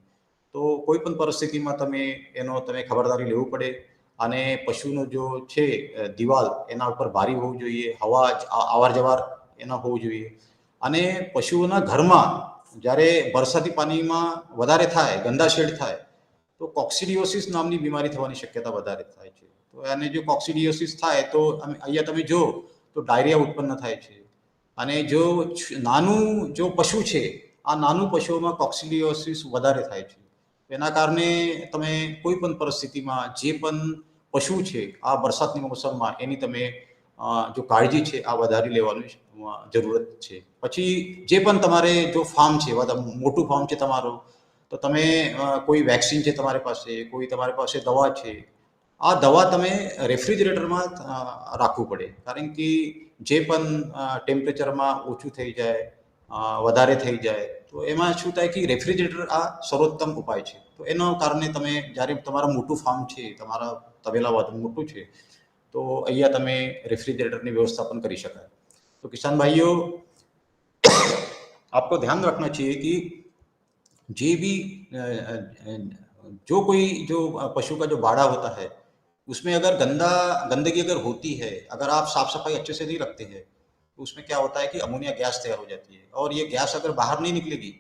Speaker 2: તો તો કોઈ પણ પરિસ્થિતિમાં તમે ખબરદારી લેવું પડે. અને પશુનો જો છે દિવાલ એના ઉપર ભારી હોવું જોઈએ, હવા અવાર જવાર એના હોવું જોઈએ. અને પશુઓના ઘરમાં જ્યારે વરસાદી પાણીમાં વધારે થાય, ગંદા શેડ થાય, તો કોક્સિડિયોસિસ નામની બીમારી થવાની શક્યતા વધારે થાય છે. તો અને જો કોક્સિડિયોસિસ થાય તો અહીંયા તમે જો તો ડાયરિયા ઉત્પન્ન થાય છે. અને જો નાનું જો પશુ છે, આ નાનું પશુઓમાં કોક્સિડિયોસિસ વધારે થાય છે. એના કારણે તમે કોઈ પણ પરિસ્થિતિમાં જે પણ પશુ છે આ વરસાદની મોસમમાં એની તમે જો કાળજી છે આ વધારે લેવાની જરૂરત છે. પછી જે પણ તમારે જો ફાર્મ છે, મોટું ફાર્મ છે તમારું, તો તમે કોઈ વેક્સિન છે તમારી પાસે, કોઈ તમારી પાસે દવા છે, આ દવા તમે રેફ્રિજરેટરમાં રાખવું પડે. કારણ કે જે પણ ટેમ્પરેચરમાં ઓછું થઈ જાય, વધારે થઈ જાય, તો એમાં શું થાય કે રેફ્રિજરેટર આ સર્વોત્તમ ઉપાય છે. તો એના કારણે તમે જ્યારે તમારા મોટું ફાર્મ છે, તમારા તબેલા મોટું છે, તો અહીંયા તમે રેफ्रिजरेटर की व्यवस्था पण करी शकाय. तो किसान भाइयों, आपको ध्यान रखना चाहिए कि जे भी जो कोई जो पशु का जो बाड़ा होता है उसमें अगर गंदगी अगर होती है, अगर आप साफ सफाई अच्छे से नहीं रखते हैं, तो उसमें क्या होता है कि अमोनिया गैस तैयार हो जाती है. और ये गैस अगर बाहर नहीं निकलेगी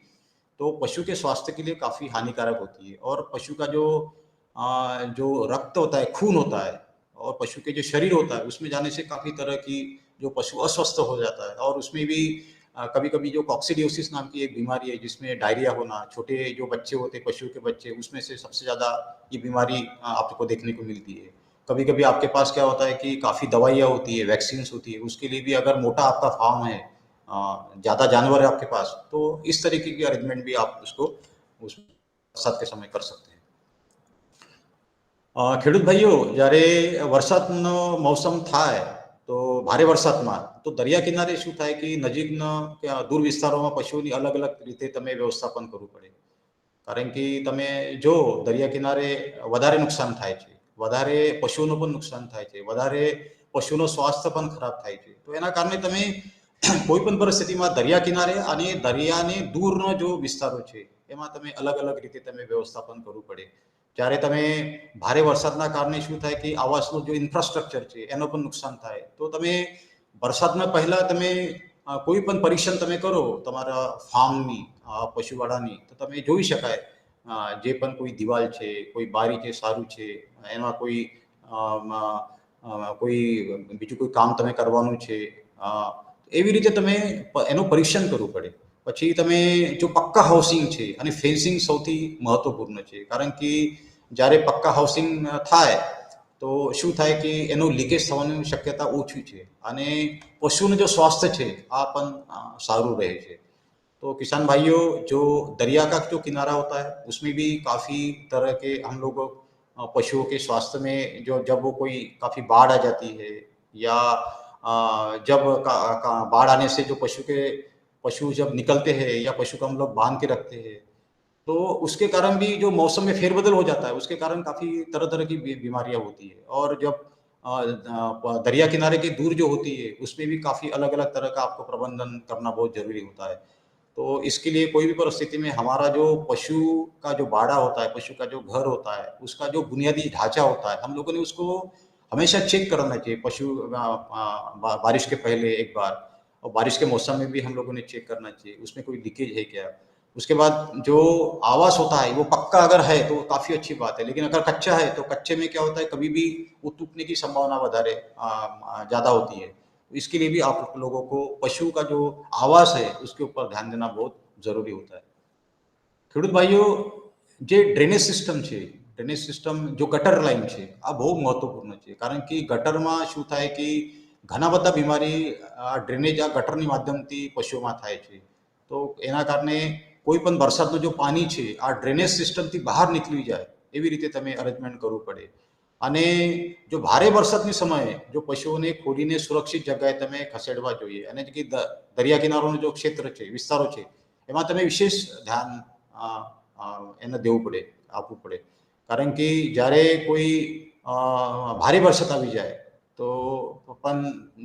Speaker 2: तो पशु के स्वास्थ्य के लिए काफ़ी हानिकारक होती है. और पशु का जो रक्त होता है, खून होता है, और पशु के जो शरीर होता है उसमें जाने से काफ़ी तरह की जो पशु अस्वस्थ हो जाता है. और उसमें भी कभी कभी जो कॉक्सिडियोसिस नाम की एक बीमारी है जिसमें डायरिया होना, छोटे जो बच्चे होते पशु के बच्चे, उसमें से सबसे ज़्यादा ये बीमारी आपको देखने को मिलती है. कभी कभी आपके पास क्या होता है कि काफ़ी दवाइयाँ होती है, वैक्सीन्स होती है, उसके लिए भी अगर मोटा आपका फार्म है, ज़्यादा जानवर है आपके पास, तो इस तरीके की अरेंजमेंट भी आप उसको उस बरसात के समय कर सकते हैं. ખેડૂત ભાઈઓ, જ્યારે વરસાદનો મોસમ થાય તો ભારે વરસાદમાં તો દરિયા કિનારે શું થાય કે નજીકના કે દૂર વિસ્તારોમાં પશુઓની અલગ અલગ રીતે તમે વ્યવસ્થાપન કરવું પડે. કારણ કે તમે જો દરિયા કિનારે વધારે નુકસાન થાય છે, વધારે પશુઓનું પણ નુકસાન થાય છે, વધારે પશુનું સ્વાસ્થ્ય પણ ખરાબ થાય છે. તો એના કારણે તમે કોઈ પણ પરિસ્થિતિમાં દરિયા કિનારે અને દરિયાને દૂરનો જો વિસ્તારો છે એમાં તમે અલગ અલગ રીતે તમે વ્યવસ્થાપન કરવું પડે. જ્યારે તમે ભારે વરસાદના કારણે શું થાય કે આવાસનું જો ઇન્ફ્રાસ્ટ્રક્ચર છે એનો પણ નુકસાન થાય. તો તમે વરસાદના પહેલા તમે કોઈ પણ પરીક્ષણ તમે કરો તમારા ફાર્મની, પશુવાડાની, તો તમે જોઈ શકાય જે પણ કોઈ દિવાલ છે, કોઈ બારી છે સારું છે, એમાં કોઈ બીજું કોઈ કામ તમે કરવાનું છે, એવી રીતે તમે એનું પરીક્ષણ કરવું પડે. પછી તમે જો પક્કા હાઉસિંગ છે, અને ફેન્સિંગ સૌથી મહત્વપૂર્ણ છે. કારણ કે જ્યારે પક્કા હાઉસિંગ થાય તો શું થાય કે એનું લીકેજ થવાની શક્યતા ઓછી છે, અને પશુનું જો સ્વાસ્થ્ય છે આ પણ સારું રહે છે. तो किसान भाइयों, जो दरिया का जो किनारा होता है उसमें भी काफ़ी तरह के हम लोग पशुओं के स्वास्थ्य में जब वो कोई काफ़ी बाढ़ आ जाती है, या जब बाढ़ आने से जो पशु जब निकलते हैं या पशु को हम लोग बांध के रखते हैं, तो उसके कारण भी जो मौसम में फेरबदल हो जाता है, उसके कारण काफ़ी तरह तरह की बीमारियां होती है. और जब दरिया किनारे की दूर जो होती है उसमें भी काफ़ी अलग अलग तरह का आपको प्रबंधन करना बहुत ज़रूरी होता है. तो इसके लिए कोई भी परिस्थिति में हमारा जो पशु का जो बाड़ा होता है, पशु का जो घर होता है, उसका जो बुनियादी ढांचा होता है, हम लोगों ने उसको हमेशा चेक करना चाहिए. पशु बारिश के पहले एक बार, और बारिश के मौसम में भी हम लोगों ने चेक करना चाहिए उसमें कोई लीकेज है क्या. उसके बाद जो आवास होता है वो पक्का अगर है तो काफ़ी अच्छी बात है, लेकिन अगर कच्चा है तो कच्चे में क्या होता है, कभी भी वो टूटने की संभावना ज़्यादा होती है. इसके लिए भी आप लोगों को पशु का जो आवास है उसके ऊपर ध्यान देना बहुत जरूरी होता है. ખેડૂત ભાઈઓ, જે ડ્રેનેજ સિસ્ટમ છે, ડ્રેનેજ સિસ્ટમ જો ગટર લાઈન છે આ બહુ મહત્વપૂર્ણ છે. કારણ કે ગટરમાં શું થાય કે ઘણા બધા બીમારી ડ્રેનેજ આ ગટરની માધ્યમથી પશુઓમાં થાય છે. તો એના કારણે કોઈ પણ વરસાદનું જો પાણી છે આ ડ્રેનેજ સિસ્ટમથી બહાર નીકળી જાય એવી રીતે તમે અરેન્જમેન્ટ કરવું પડે. અને જો ભારે વરસાદની સમયે જો પશુઓને ખોલીને સુરક્ષિત જગ્યાએ તમે ખસેડવા જોઈએ. અને જે દરિયા કિનારોનો જો ક્ષેત્ર છે, વિસ્તારો છે, એમાં તમે વિશેષ ધ્યાન એને દેવું પડે, આપવું પડે. કારણ કે જ્યારે કોઈ ભારે વરસાદ આવી જાય તો પણ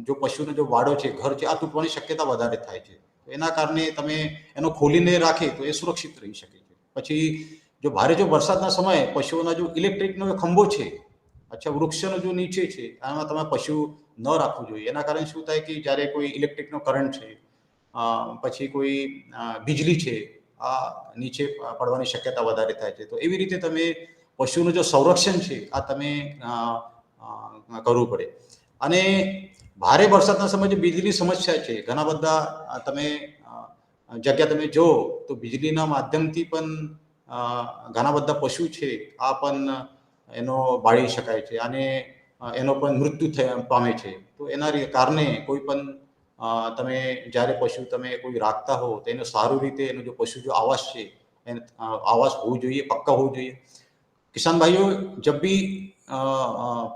Speaker 2: જો પશુનો જો વાડો છે, ઘર છે, આ તૂટવાની શક્યતા વધારે થાય છે. એના કારણે તમે એનો ખોલીને રાખે તો એ સુરક્ષિત રહી શકે છે. પછી જો ભારે જો વરસાદના સમયે પશુઓના જો ઇલેક્ટ્રિકનો ખંભો છે, અચ્છા વૃક્ષનો જો નીચે છે, આમાં તમે પશુ ન રાખવું જોઈએ. એના કારણે શું થાય કે જ્યારે કોઈ ઇલેક્ટ્રિકનો કરંટ છે, પછી કોઈ વીજળી છે, આ નીચે પડવાની શક્યતા વધારે થાય છે. તો એવી રીતે તમે પશુનું જો સંરક્ષણ છે આ તમે કરવું પડે. અને ભારે વરસાદના સમયે જે વીજળીની સમસ્યા છે, ઘણા બધા તમે જગ્યા તમે જો તો વીજળીના માધ્યમથી પણ ઘણા બધા પશુ છે આ પણ એનો બાળી શકાય છે અને એનો પણ મૃત્યુ પામે છે. તો એના કારણે કોઈ પણ તમે જ્યારે પશુ તમે કોઈ રાખતા હો તો એનો સારું રીતે એનો જો પશુ જો આવાસ છે એને आवास होना चाहिए, पक्का होना चाहिए. किसान भाइयों, जब भी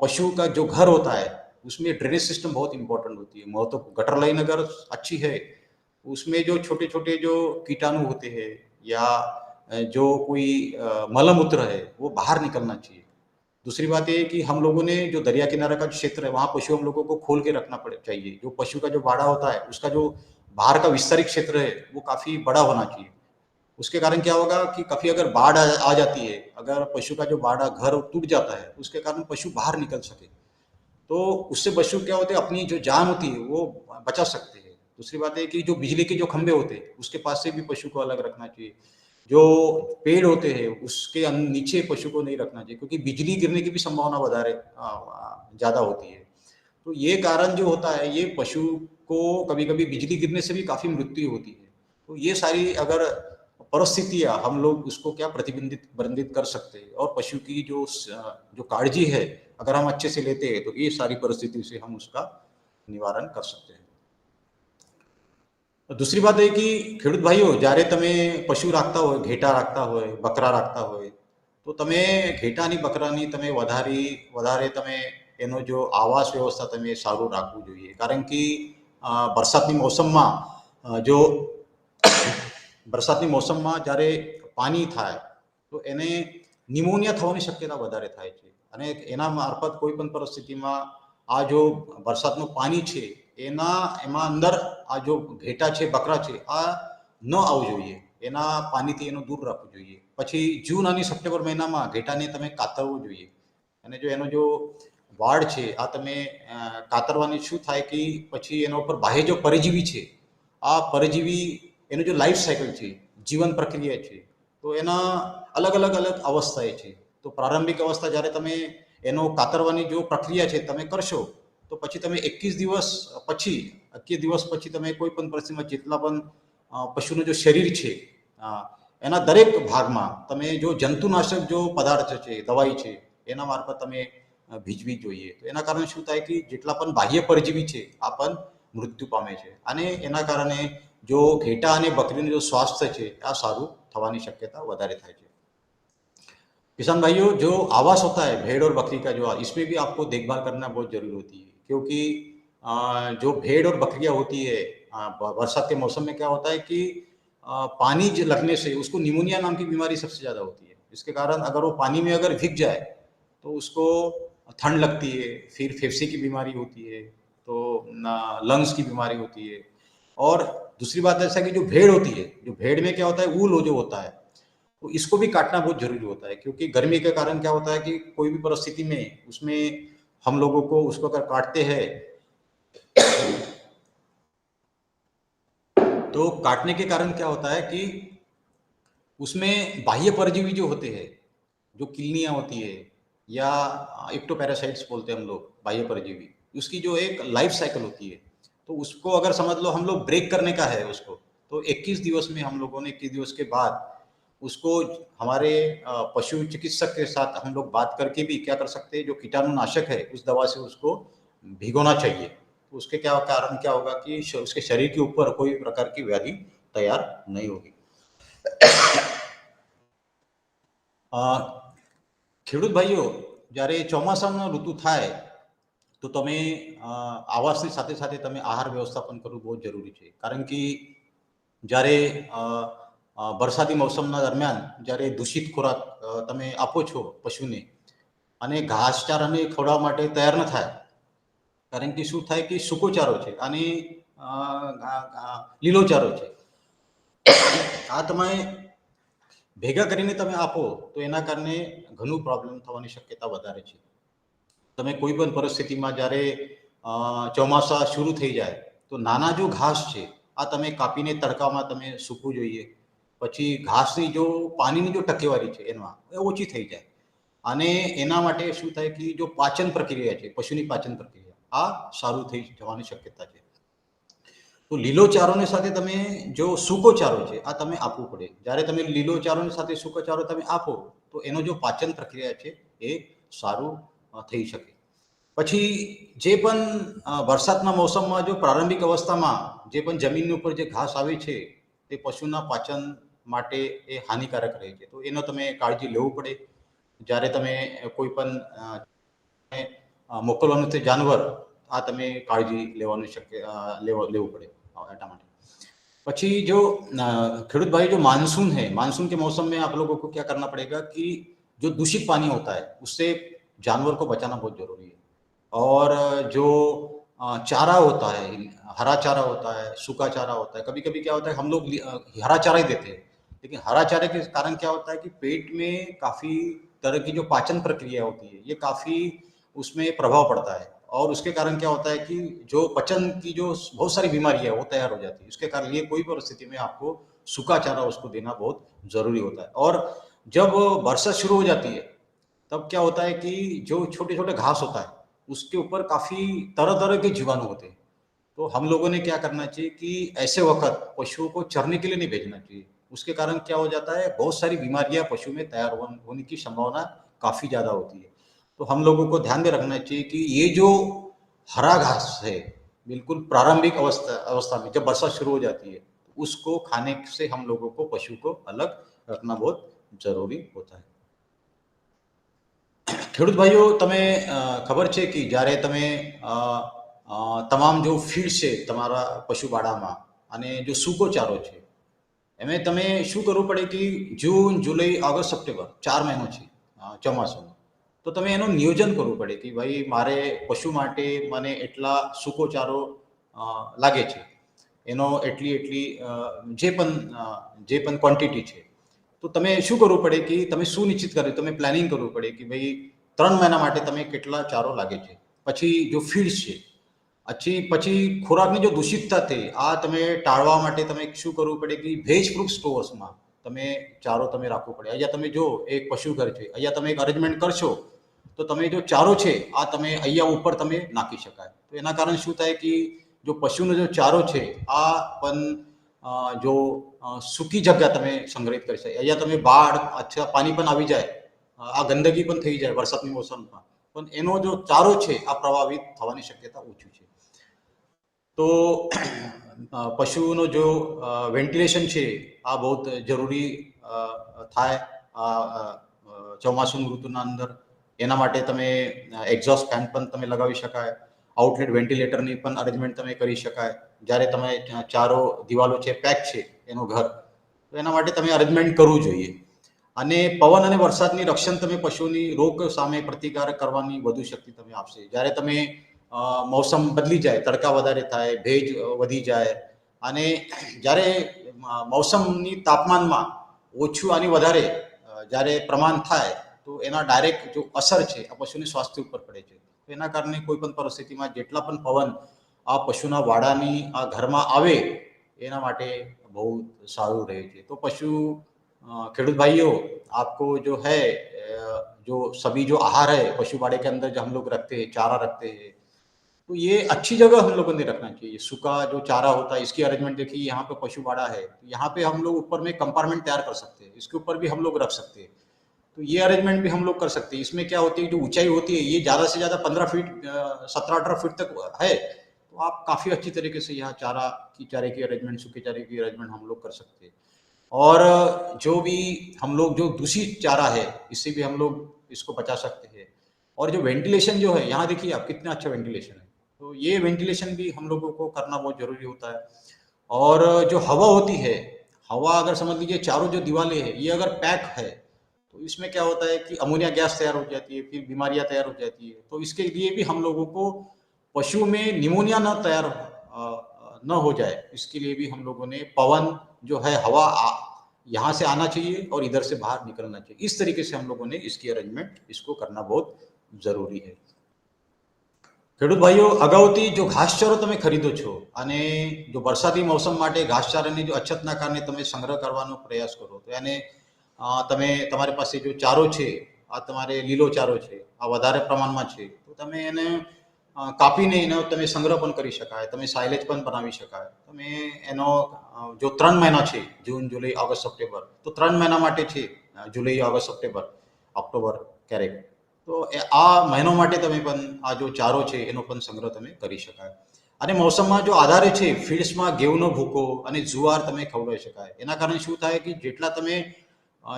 Speaker 2: पशु का जो घर होता है उसमें ड्रेनेज सिस्टम बहुत इंपॉर्टेंट होती है. तो गटर लाइन अगर अच्छी है उसमें जो छोटे छोटे जो कीटाणु होते हैं या जो कोई मलमूत्र है वो बाहर निकलना चाहिए. दूसरी बात ये कि हम लोगों ने जो दरिया किनारा का क्षेत्र है वहाँ पशु हम लोगों को खोल के रखना चाहिए. जो पशु का जो बाड़ा होता है उसका जो बाहर का विस्तारित क्षेत्र है वो काफी बड़ा होना चाहिए. उसके कारण क्या होगा कि कभी अगर बाढ़ आ जाती है, अगर पशु का जो बाड़ा घर टूट जाता है उसके कारण पशु बाहर निकल सके तो उससे पशु क्या होते हैं अपनी जो जान होती है वो बचा सकते हैं. दूसरी बात है कि जो बिजली के जो खंभे होते हैं उसके पास से भी पशु को अलग रखना चाहिए. जो पेड़ होते हैं उसके नीचे पशु को नहीं रखना चाहिए क्योंकि बिजली गिरने की भी संभावना ज्यादा होती है. तो ये कारण जो होता है ये पशु को कभी कभी बिजली गिरने से भी काफी मृत्यु होती है. तो ये सारी अगर परिस्थितियां हम लोग उसको क्या प्रतिबंधित कर सकते हैं और पशु की जो काळजी है अगर हम अच्छे से लेते हैं तो ये सारी परिस्थिति से हम उसका निवारण कर सकते हैं. दूसरी बात है कि ખેડૂત ભાઈઓ જ્યારે તમે પશુ રાખતા હોય, ઘેટા રાખતા હોય, બકરા રાખતા હોય તો તમે ઘેટાની બકરાની તમે વધારે તમે એનો જો આવાસ વ્યવસ્થા તમે સારું રાખવું જોઈએ. કારણ કે વરસાદની મોસમમાં જ્યારે પાણી થાય તો એને નિમોનિયા થવાની શક્યતા વધારે થાય છે અને એના મારફત કોઈ પણ પરિસ્થિતિમાં આ જો વરસાદનું પાણી છે એમાં અંદર આ જો ઘેટા છે, બકરા છે આ ન આવવું જોઈએ. એના પાણીથી એનું દૂર રાખવું જોઈએ. પછી જૂન અને સપ્ટેમ્બર મહિનામાં ઘેટાને તમે કાતરવું જોઈએ અને જો એનો જો વાડ છે આ તમે કાતરવાની શું થાય કે પછી એના ઉપર બાહ્ય જો પરજીવી છે આ પરજીવી એનો જો લાઈફ સાયકલ છે, જીવન પ્રક્રિયા છે તો એના અલગ અવસ્થાએ છે. તો પ્રારંભિક અવસ્થા જ્યારે તમે એનો કાતરવાની જો પ્રક્રિયા છે તમે કરશો તો પછી તમે 21 દિવસ પછી તમે કોઈ પણ પરિસ્થિતિમાં જેટલા પણ પશુનું જો શરીર છે એના દરેક ભાગમાં તમે જો જંતુનાશક જો પદાર્થ છે, દવાઈ છે એના મારફત તમે ભીજવી જોઈએ. તો એના કારણે શું થાય કે જેટલા પણ બાહ્ય પરજીવી છે આ પણ મૃત્યુ પામે છે અને એના કારણે जो घेटा અને બકરીનું जो स्वास्थ्य છે આ સારું થવાની શક્યતા વધારે થાય છે. किसान भाइयों, जो आवास होता है भेड़ और बकरी का जो इसमें भी आपको देखभाल करना बहुत जरूरी होती है क्योंकि जो भेड़ और बकरियां होती है बरसात के मौसम में क्या होता है कि पानी लगने से उसको निमोनिया नाम की बीमारी सबसे ज्यादा होती है. इसके कारण अगर वो पानी में अगर भीग जाए तो उसको ठंड लगती है, फिर फेफड़े की बीमारी होती है, तो लंग्स की बीमारी होती है. और दूसरी बात ऐसा कि जो भेड़ होती है, जो भेड़ में क्या होता है ऊल जो होता है तो इसको भी काटना बहुत जरूरी होता है क्योंकि गर्मी के कारण क्या होता है कि कोई भी परिस्थिति में उसमें हम लोगों को उसको अगर काटते हैं तो काटने के कारण क्या होता है कि उसमें बाह्य परजीवी जो होते हैं, जो किलनियां होती है या एक्टोपैरासाइट्स बोलते हैं हम लोग, बाह्य परजीवी, उसकी जो एक लाइफ साइकिल होती है तो उसको अगर समझ लो हम लोग ब्रेक करने का है उसको तो 21 दिवस में हम लोगों ने 21 दिवस के बाद उसको हमारे पशु चिकित्सक के साथ हम लोग बात करके भी क्या कर सकते हैं, जो कीटाणुनाशक है उस दवा से उसको भिगोना चाहिए. तो उसके कारण क्या होगा कि उसके शरीर के ऊपर कोई प्रकार की व्याधि तैयार नहीं होगी. ખેડૂત ભાઈઓ, જ્યારે ચોમાસાનો ઋતુ થાય તો તમે આવાસની સાથે સાથે તમે આહાર વ્યવસ્થાપન કરવું બહુ જરૂરી છે. કારણ કે જ્યારે વરસાદી મોસમના દરમિયાન જ્યારે દૂષિત ખોરાક તમે આપો છો પશુને અને ઘાસચારાને ખવડાવવા માટે તૈયાર ન થાય કારણ કે શું થાય કે સૂકો ચારો છે અને લીલો ચારો છે આ તમે ભેગા કરીને તમે આપો તો એના કારણે ઘણું પ્રોબ્લેમ થવાની શક્યતા વધારે છે. તમે કોઈ પણ પરિસ્થિતિમાં જ્યારે ચોમાસા શરૂ થઈ જાય તો નાના જો ઘાસ છે આ તમે કાપીને તડકામાં તમે સૂકવું જોઈએ. પછી ઘાસની જો પાણીની જો ટકેવારી છે એમાં એ ઓછી થઈ જાય. અને એના માટે શું થાય કે જો પાચન પ્રક્રિયા છે, પશુની પાચન પ્રક્રિયા આ સારું થઈ જવાની શક્યતા છે. તો લીલો ચારોની સાથે તમે જો સૂકો ચારો છે આ તમે આપવું પડે. જ્યારે તમે લીલો ચારોની સાથે સૂકો ચારો તમે આપો તો એનો જો પાચન પ્રક્રિયા છે એ સારું થઈ શકે. પછી જે પણ વરસાદના મોસમમાં જો પ્રારંભિક અવસ્થામાં જે પણ જમીન ઉપર જે ઘાસ આવે છે તે પશુના પાચન માટે એ હાનિકારક રહે છે. તો એનો તમે કાળજી લેવું પડે. જ્યારે તમે કોઈ પણ મોકલવાનું છે જાનવર આ તમે કાળજી લેવાનું લેવું પડે એટલા માટે. પછી जो खेडूत भाई जो मानसून है, मानसून के मौसम में आप लोगों को क्या करना पड़ेगा कि जो दूषित पानी होता है उससे जानवर को बचाना बहुत जरूरी है. और जो चारा होता है, हरा चारा होता है, सूखा चारा होता है. कभी कभी क्या होता है हम लोग हरा चारा ही देते हैं, लेकिन हरा चारे के कारण क्या होता है कि पेट में काफी तरह की जो पाचन प्रक्रिया होती है ये काफी उसमें प्रभाव पड़ता है. और उसके कारण क्या होता है कि जो पचन की जो बहुत सारी बीमारियां है वो तैयार हो जाती है. उसके कारण ये कोई परिस्थिति में आपको सूखा चारा उसको देना बहुत जरूरी होता है. और जब वर्षा शुरू हो जाती है तब क्या होता है कि जो छोटे छोटे घास होता है उसके ऊपर काफी तरह तरह के जीवाणु होते हैं. तो हम लोगों ने क्या करना चाहिए कि ऐसे वक्त पशुओं को चरने के लिए नहीं भेजना चाहिए. उसके कारण क्या हो जाता है बहुत सारी बीमारियां पशु में तैयार होने की संभावना काफी ज्यादा होती है. तो हम लोगों को ध्यान में रखना चाहिए कि ये जो हरा घास है बिल्कुल प्रारंभिक अवस्था में जब वर्षा शुरू हो जाती है उसको खाने से हम लोगों को पशु को अलग रखना बहुत जरूरी होता है. ખેડૂત ભાઈઓ તમે ખબર છે કે જ્યારે તમે તમામ જો ફીડ છે તમારા પશુપાળામાં અને જો સૂકો ચારો છે એમાં તમે શું કરવું પડે કે જૂન જુલાઈ ઓગસ્ટ સપ્ટેમ્બર 4 મહિનો છે ચોમાસાનો. તો તમે એનું નિયોજન કરવું પડે કે ભાઈ મારે પશુ માટે મને એટલા સૂકો ચારો લાગે છે, એનો એટલી એટલી જે પણ ક્વોન્ટિટી છે. તો તમે શું કરવું પડે કે તમે સુનિશ્ચિત કરે તમે પ્લાનિંગ કરવું પડે કે ભાઈ 3 મહિના માટે તમે કેટલા ચારો લાગે છે. પછી જો ફીડ છે પછી ખોરાકની જો દૂષિતતા થઈ આ તમે ટાળવા માટે તમે શું કરવું પડે કે ભેજપ્રૂફ સ્ટોર્સમાં તમે ચારો તમે રાખવું પડે. અહીંયા તમે જો એક પશુ ઘર છે, અહીંયા તમે એક અરેન્જમેન્ટ કરશો તો તમે જો ચારો છે આ તમે અહીંયા ઉપર તમે નાખી શકાય. તો એના કારણે શું થાય કે જો પશુનો જો ચારો છે આ પણ જો સૂકી જગ્યા તમે સંગ્રહિત કરી શકો. અહીંયા તમે બાળ અથવા પાણી પણ આવી જાય, આ ગંદકી પણ થઈ જાય વરસાદની મોસમમાં, પણ એનો જો ચારો છે આ પ્રભાવિત થવાની શક્યતા ઓછી છે. તો પશુનો જો વેન્ટિલેશન છે આ બહુ જરૂરી થાય ચોમાસુની ઋતુના અંદર. એના માટે તમે એક્ઝોસ્ટ ફેન પણ તમે લગાવી શકાય, આઉટલેટ વેન્ટિલેટરની પણ અરેન્જમેન્ટ તમે કરી શકાય. જ્યારે તમે ચારો દિવાલો છે પેક છે એનું ઘર, તો એના માટે તમે અરેન્જમેન્ટ કરવું જોઈએ. અને પવન અને વરસાદની રક્ષણ તમે પશુની રોગ સામે પ્રતિકાર કરવાની વધુ શક્તિ તમે આપશે. જ્યારે તમે મોસમ બદલી જાય, તડકા વધારે થાય, ભેજ વધી જાય અને જ્યારે મોસમની તાપમાનમાં ઓછું અને વધારે જ્યારે પ્રમાણ થાય તો એના ડાયરેક્ટ જો અસર છે આ પશુની સ્વાસ્થ્ય ઉપર પડે છે. તો એના કારણે કોઈ પણ પરિસ્થિતિમાં જેટલા પણ પવન આ પશુના વાડાની આ ઘરમાં આવે એના માટે બહુ સારું રહે છે. તો પશુ खेडूत भाइयों आपको जो है जो सभी जो आहार है पशु बाड़े के अंदर जो हम लोग रखते हैं, चारा रखते हैं, तो ये अच्छी जगह हम लोगों ने रखना चाहिए. सूखा जो चारा होता है इसकी अरेंजमेंट देखिए, यहाँ पे पशु बाड़ा है, यहाँ पे हम लोग ऊपर में कंपार्टमेंट तैयार कर सकते हैं, इसके ऊपर भी हम लोग रख सकते हैं. तो ये अरेंजमेंट भी हम लोग कर सकते हैं. इसमें क्या होती है जो ऊंचाई होती है ये ज्यादा से ज्यादा 15 फीट 17-18 फीट तक है. तो आप काफी अच्छी तरीके से यहाँ चारे की अरेंजमेंट, सूखे चारे की अरेंजमेंट हम लोग कर सकते हैं. और जो भी हम लोग जो दूषित चारा है इससे भी हम लोग इसको बचा सकते हैं. और जो वेंटिलेशन जो है यहाँ देखिए आप कितना अच्छा वेंटिलेशन है, तो ये वेंटिलेशन भी हम लोगों को करना बहुत जरूरी होता है. और जो हवा होती है, हवा अगर समझ लीजिए चारों जो दीवारें हैं ये अगर पैक है तो इसमें क्या होता है कि अमोनिया गैस तैयार हो जाती है, फिर बीमारियां तैयार हो जाती है. तो इसके लिए भी हम लोगों को पशुओं में निमोनिया न हो जाए इसके लिए भी हम लोगों ने पवन जो है हवा यहाँ से आना चाहिए और इधर से बाहर निकलना चाहिए। इस तरीके से हम लोगों ने इसकी अरेंजमेंट इसको करना बहुत जरूरी है। ખેડૂત ભાઈઓ, અગાઉથી જો ઘાસચારો તમે ખરીદો છો અને જો વરસાદી મોસમ માટે ઘાસચારાની જો અછતના કારણે તમે સંગ્રહ કરવાનો પ્રયાસ કરો તો એને તમે તમારી પાસે જો ચારો છે આ તમારે લીલો ચારો છે આ વધારે પ્રમાણમાં છે તો તમે એને કાપીને એનો તમે સંગ્રહ પણ કરી શકાય, તમે સાયલેજ પણ બનાવી શકાય। તમે એનો જો 3 મહિના છે જૂન, જુલાઈ, ઓગસ્ટ, સપ્ટેમ્બર તો 3 મહિના માટે છે જુલાઈ, ઓગસ્ટ, સપ્ટેમ્બર, ઓક્ટોબર ક્યારેક તો આ મહિનો માટે તમે પણ આ જો ચારો છે એનો પણ સંગ્રહ તમે કરી શકાય। અને મોસમમાં જો આધારે છે ફીડ્સમાં ઘેઉનો ભૂકો અને જુવાર તમે ખવડાવી શકાય। એના કારણે શું થાય કે જેટલા તમે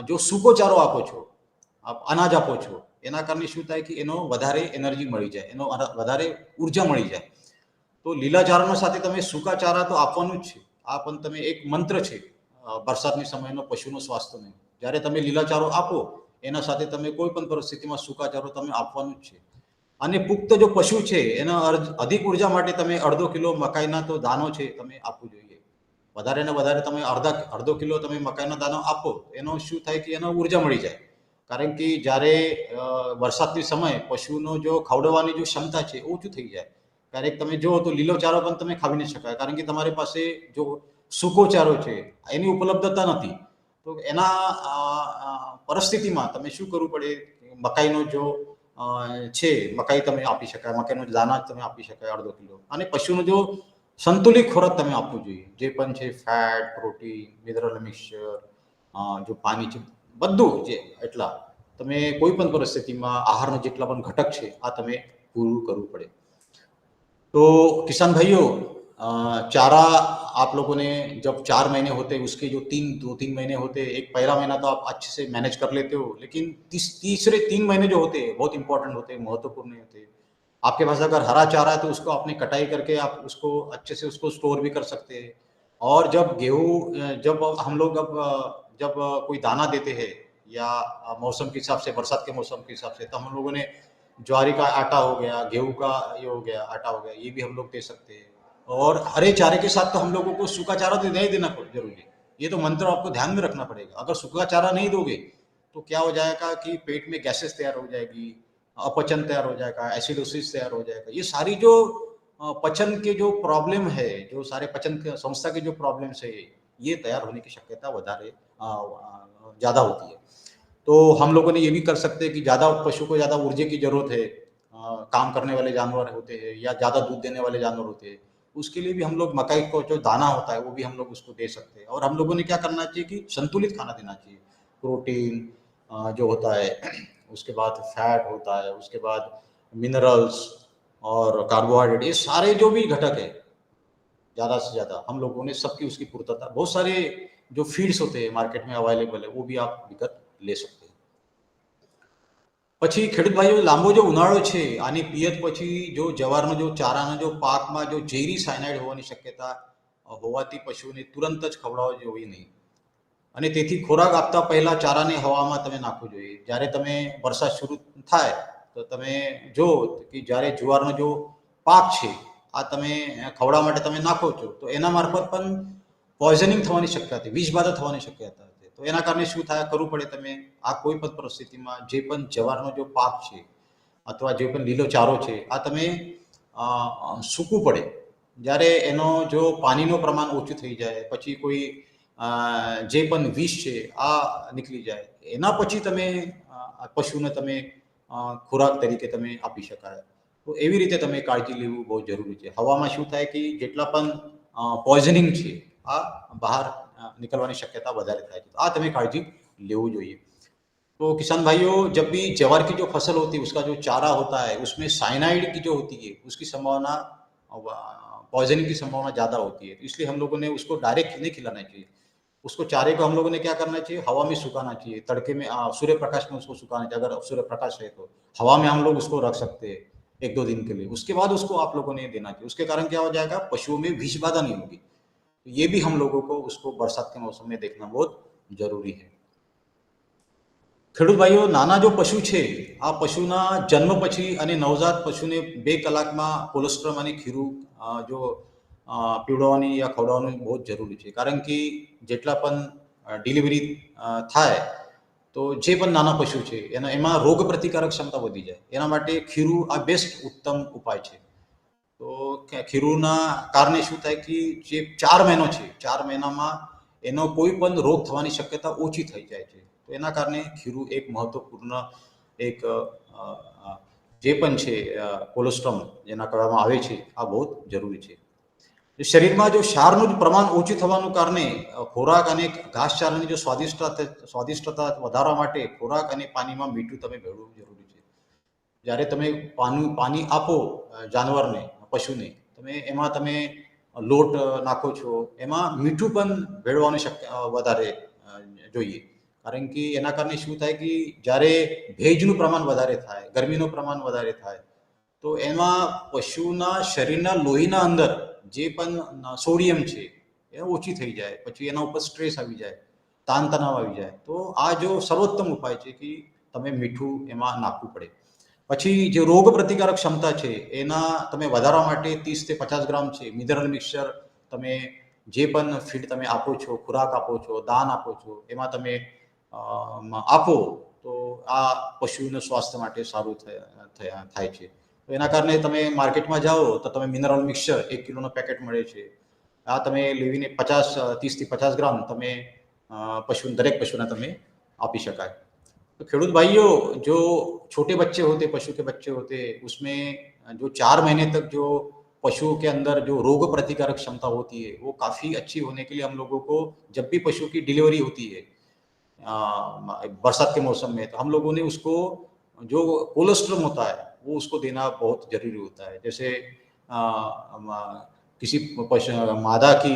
Speaker 2: જો સૂકો ચારો આપો છો, અનાજ આપો છો એના કારણે શું થાય કે એનો વધારે એનર્જી મળી જાય, એનો વધારે ઉર્જા મળી જાય। તો લીલા ચારાના સાથે તમે સૂકા ચારા તો આપવાનું જ છે। આ પણ તમે એક મંત્ર છે વરસાદની સમયનો પશુનો સ્વાસ્થ્યનો। જ્યારે તમે લીલા ચારો આપો એના સાથે તમે કોઈ પણ પરિસ્થિતિમાં સૂકા ચારો તમે આપવાનું જ છે। અને પુખ્ત જો પશુ છે એના અધિક ઉર્જા માટે તમે અડધો કિલો મકાઈના તો દાનો છે તમે આપવું જોઈએ। વધારે ને વધારે તમે અડધો કિલો તમે મકાઈનો દાનો આપો એનો શું થાય કે એનો ઉર્જા મળી જાય। કારણ કે જ્યારે વરસાદની સમય પશુનો જો ખવડાવવાની જો ક્ષમતા છે ઓછું થઈ જાય। ક્યારેક તમે જુઓ તો લીલો ચારો પણ તમે ખાવી નહીં શકાય કારણ કે તમારી પાસે જો સૂકો ચારો છે એની ઉપલબ્ધતા નથી। તો એના પરિસ્થિતિમાં તમે શું કરવું પડે, મકાઈનો જો છે મકાઈ તમે આપી શકાય, મકાઈનો દાના તમે આપી શકાય અડધો કિલો। અને પશુનો જો સંતુલિત ખોરાક તમે આપવું જોઈએ, જે પણ છે ફેટ, પ્રોટીન, મિનરલ મિક્સચર, જો પાણી છે બધું જે એટલા તમે કોઈ પણ પરિસ્થિતિમાં આહારના જેટલા પણ ઘટક છે આ તમે પૂરું કરવું પડે। तो किसान भाइयों, चारा आप लोगों ने जब 4 महीने होते उसके जो 2-3 महीने होते, एक पहला महीना तो आप अच्छे से मैनेज कर लेते हो, लेकिन तीसरे 3 महीने जो होते हैं बहुत इंपॉर्टेंट होते हैं, महत्वपूर्ण होते हैं। आपके पास अगर हरा चारा है तो उसको आपने कटाई करके आप उसको अच्छे से उसको स्टोर भी कर सकते हैं। और जब गेहूँ जब हम लोग जब कोई दाना देते हैं या मौसम के हिसाब से, बरसात के मौसम के हिसाब से, तो हम लोगों ने ज्वारी का आटा हो गया, गेहूं का ये हो गया, आटा हो गया, ये भी हम लोग दे सकते हैं। और हरे चारे के साथ तो हम लोगों को सूखा चारा तो नहीं देना जरूरी है। ये तो मंत्र आपको ध्यान में रखना पड़ेगा। अगर सूखा चारा नहीं दोगे तो क्या हो जाएगा कि पेट में गैसेस तैयार हो जाएगी, अपचन तैयार हो जाएगा, एसिडोसिस तैयार हो जाएगा। ये सारी जो पचन के जो प्रॉब्लम है, जो सारे पचन संस्था के जो प्रॉब्लम्स है, ये तैयार होने की शक्यता ज़्यादा होती है। तो हम लोगों ने ये भी कर सकते हैं कि ज़्यादा पशु को ज़्यादा ऊर्जा की ज़रूरत है, काम करने वाले जानवर होते हैं या ज़्यादा दूध देने वाले जानवर होते हैं, उसके लिए भी हम लोग मकई को जो दाना होता है वो भी हम लोग उसको दे सकते हैं। और हम लोगों ने क्या करना चाहिए कि संतुलित खाना देना चाहिए। प्रोटीन जो होता है, उसके बाद फैट होता है, उसके बाद मिनरल्स और कार्बोहाइड्रेट, ये सारे जो भी घटक है ज़्यादा से ज़्यादा हम लोगों ने सबकी उसकी पूर्तता, बहुत सारे जो फीड्स होते हैं मार्केट में अवेलेबल है वो भी आप विकत ले सकते हैं। પછી ખેડૂત ભાઈઓ, લાંબો જો ઉનાળો છે આની પિયત પછી જો જવારનો જો ચારાનો જો પાકમાં જો ઝેરી સાયનાઇડ હોવાની શક્યતા હોવાથી પશુને તુરંત જ ખવડાવવો જોઈએ નહીં। અને તેથી ખોરાક આપતા પહેલા ચારાને હવામાં તમે નાખવું જોઈએ। જ્યારે તમે વરસાદ શરૂ થાય તો તમે જો કે જ્યારે જુવારનો જો પાક છે આ તમે ખવડાવવા માટે તમે નાખો છો તો એના મારફત પણ પોઈઝનિંગ થવાની શક્યતા છે, વિષબાધા થવાની શક્યતા છે। તો એના કારણે શું થાય કરવું પડે, તમે આ કોઈ પણ પરિસ્થિતિમાં જે પણ જવારનો જો પાક છે અથવા જે પણ લીલો ચારો છે આ તમે સૂકવું પડે। જ્યારે એનો જો પાણીનું પ્રમાણ ઓછું થઈ જાય પછી કોઈ જે પણ વિષ છે આ નીકળી જાય એના પછી તમે પશુને તમે ખોરાક તરીકે તમે આપી શકાય। તો એવી રીતે તમે કાળજી લેવું બહુ જરૂરી છે। હવામાં શું થાય કે જેટલા પણ પોઈઝનિંગ છે આ બહાર निकलवानी शक्यता વધારે થાય છે। આ તમે કાળજી લેવું જોઈએ। तो किसान भाइयों, जब भी ज्वार की जो फसल होती है उसका जो चारा होता है उसमें साइनाइड की जो होती है उसकी संभावना, पॉइजनिंग की संभावना ज़्यादा होती है। इसलिए हम लोगों ने उसको डायरेक्ट नहीं खिलाना चाहिए। उसको चारे को हम लोगों ने क्या करना चाहिए, हवा में सुखाना चाहिए, तड़के में सूर्य प्रकाश में उसको सुखाना चाहिए। अगर सूर्य प्रकाश है तो हवा में हम लोग उसको रख सकते हैं 1-2 दिन के लिए, उसके बाद उसको आप लोगों ने देना चाहिए। उसके कारण क्या हो जाएगा, पशुओं में विष बाधा नहीं होगी। ये भी हम लोगों को उसको बरसात के मौसम में देखना बहुत जरूरी है। ખેડૂત ભાઈઓ, નાના જો પશુ છે આ પશુના જન્મ પછી અને નવજાત પશુને 2 કલાકમાં કોલેસ્ટ્રોમ અને ખીરું જો પીવડાવવાની યા ખવડાવવાનું બહુ જ જરૂરી છે। કારણ કે જેટલા પણ ડિલિવરી થાય તો જે પણ નાના પશુ છે એમાં રોગ પ્રતિકારક ક્ષમતા વધી જાય. એના માટે ખીરું આ બેસ્ટ ઉત્તમ ઉપાય છે. તો ખીરુના કારણે શું થાય કે જે 4 મહિનો છે 4 મહિનામાં એનો કોઈ પણ રોગ થવાની શક્યતા ઓછી થઈ જાય છે. તો એના કારણે ખીરું એક મહત્વપૂર્ણ એક જે પણ છે કોલેસ્ટ્રોલ જેના કહેવામાં આવે છે આ બહુ જરૂરી છે. શરીરમાં જો ક્ષારનું પ્રમાણ ઓછું થવાનું કારણે ખોરાક અને ઘાસચારાની જો સ્વાદિષ્ટતા વધારવા માટે ખોરાક અને પાણીમાં મીઠું તમે ભેળવવું જરૂરી છે. જ્યારે તમે પાણી આપો જાનવરને પશુને તમે એમાં તમે લોટ નાખો છો એમાં મીઠું પણ ભેળવવાનું વધારે જોઈએ. કારણ કે એના કારણે શું થાય કે જ્યારે ભેજનું પ્રમાણ વધારે થાય ગરમીનું પ્રમાણ વધારે થાય તો એમાં પશુના શરીરના લોહીના અંદર જે પણ સોડિયમ છે એ ઓછી થઈ જાય, પછી એના ઉપર સ્ટ્રેસ આવી જાય, તાણ તણાવ આવી જાય. તો આ જો સર્વોત્તમ ઉપાય છે કે તમે મીઠું એમાં નાખવું પડે. પછી જે રોગ પ્રતિકારક ક્ષમતા છે એના તમે વધારવા માટે 30 થી 50 ગ્રામ છે મિનરલ મિક્સચર તમે જે પણ ફીડ તમે આપો છો, ખોરાક આપો છો, દાન આપો છો એમાં તમે આપો તો આ પશુના સ્વાસ્થ્ય માટે સારું થાય છે. તો એના કારણે તમે માર્કેટમાં જાઓ તો તમે મિનરલ મિક્સચર 1 કિલોનો પેકેટ મળે છે. આ તમે લેવીને 30 થી 50 ગ્રામ તમે દરેક પશુને તમે આપી શકાય. तो खेडूत भाइयों जो छोटे बच्चे होते पशु के बच्चे होते उसमें जो 4 महीने तक जो पशुओं के अंदर जो रोग प्रतिकारक क्षमता होती है वो काफ़ी अच्छी होने के लिए हम लोगों को जब भी पशु की डिलीवरी होती है बरसात के मौसम में तो हम लोगों ने उसको जो कोलेस्ट्रॉल होता है वो उसको देना बहुत जरूरी होता है. जैसे किसी मादा की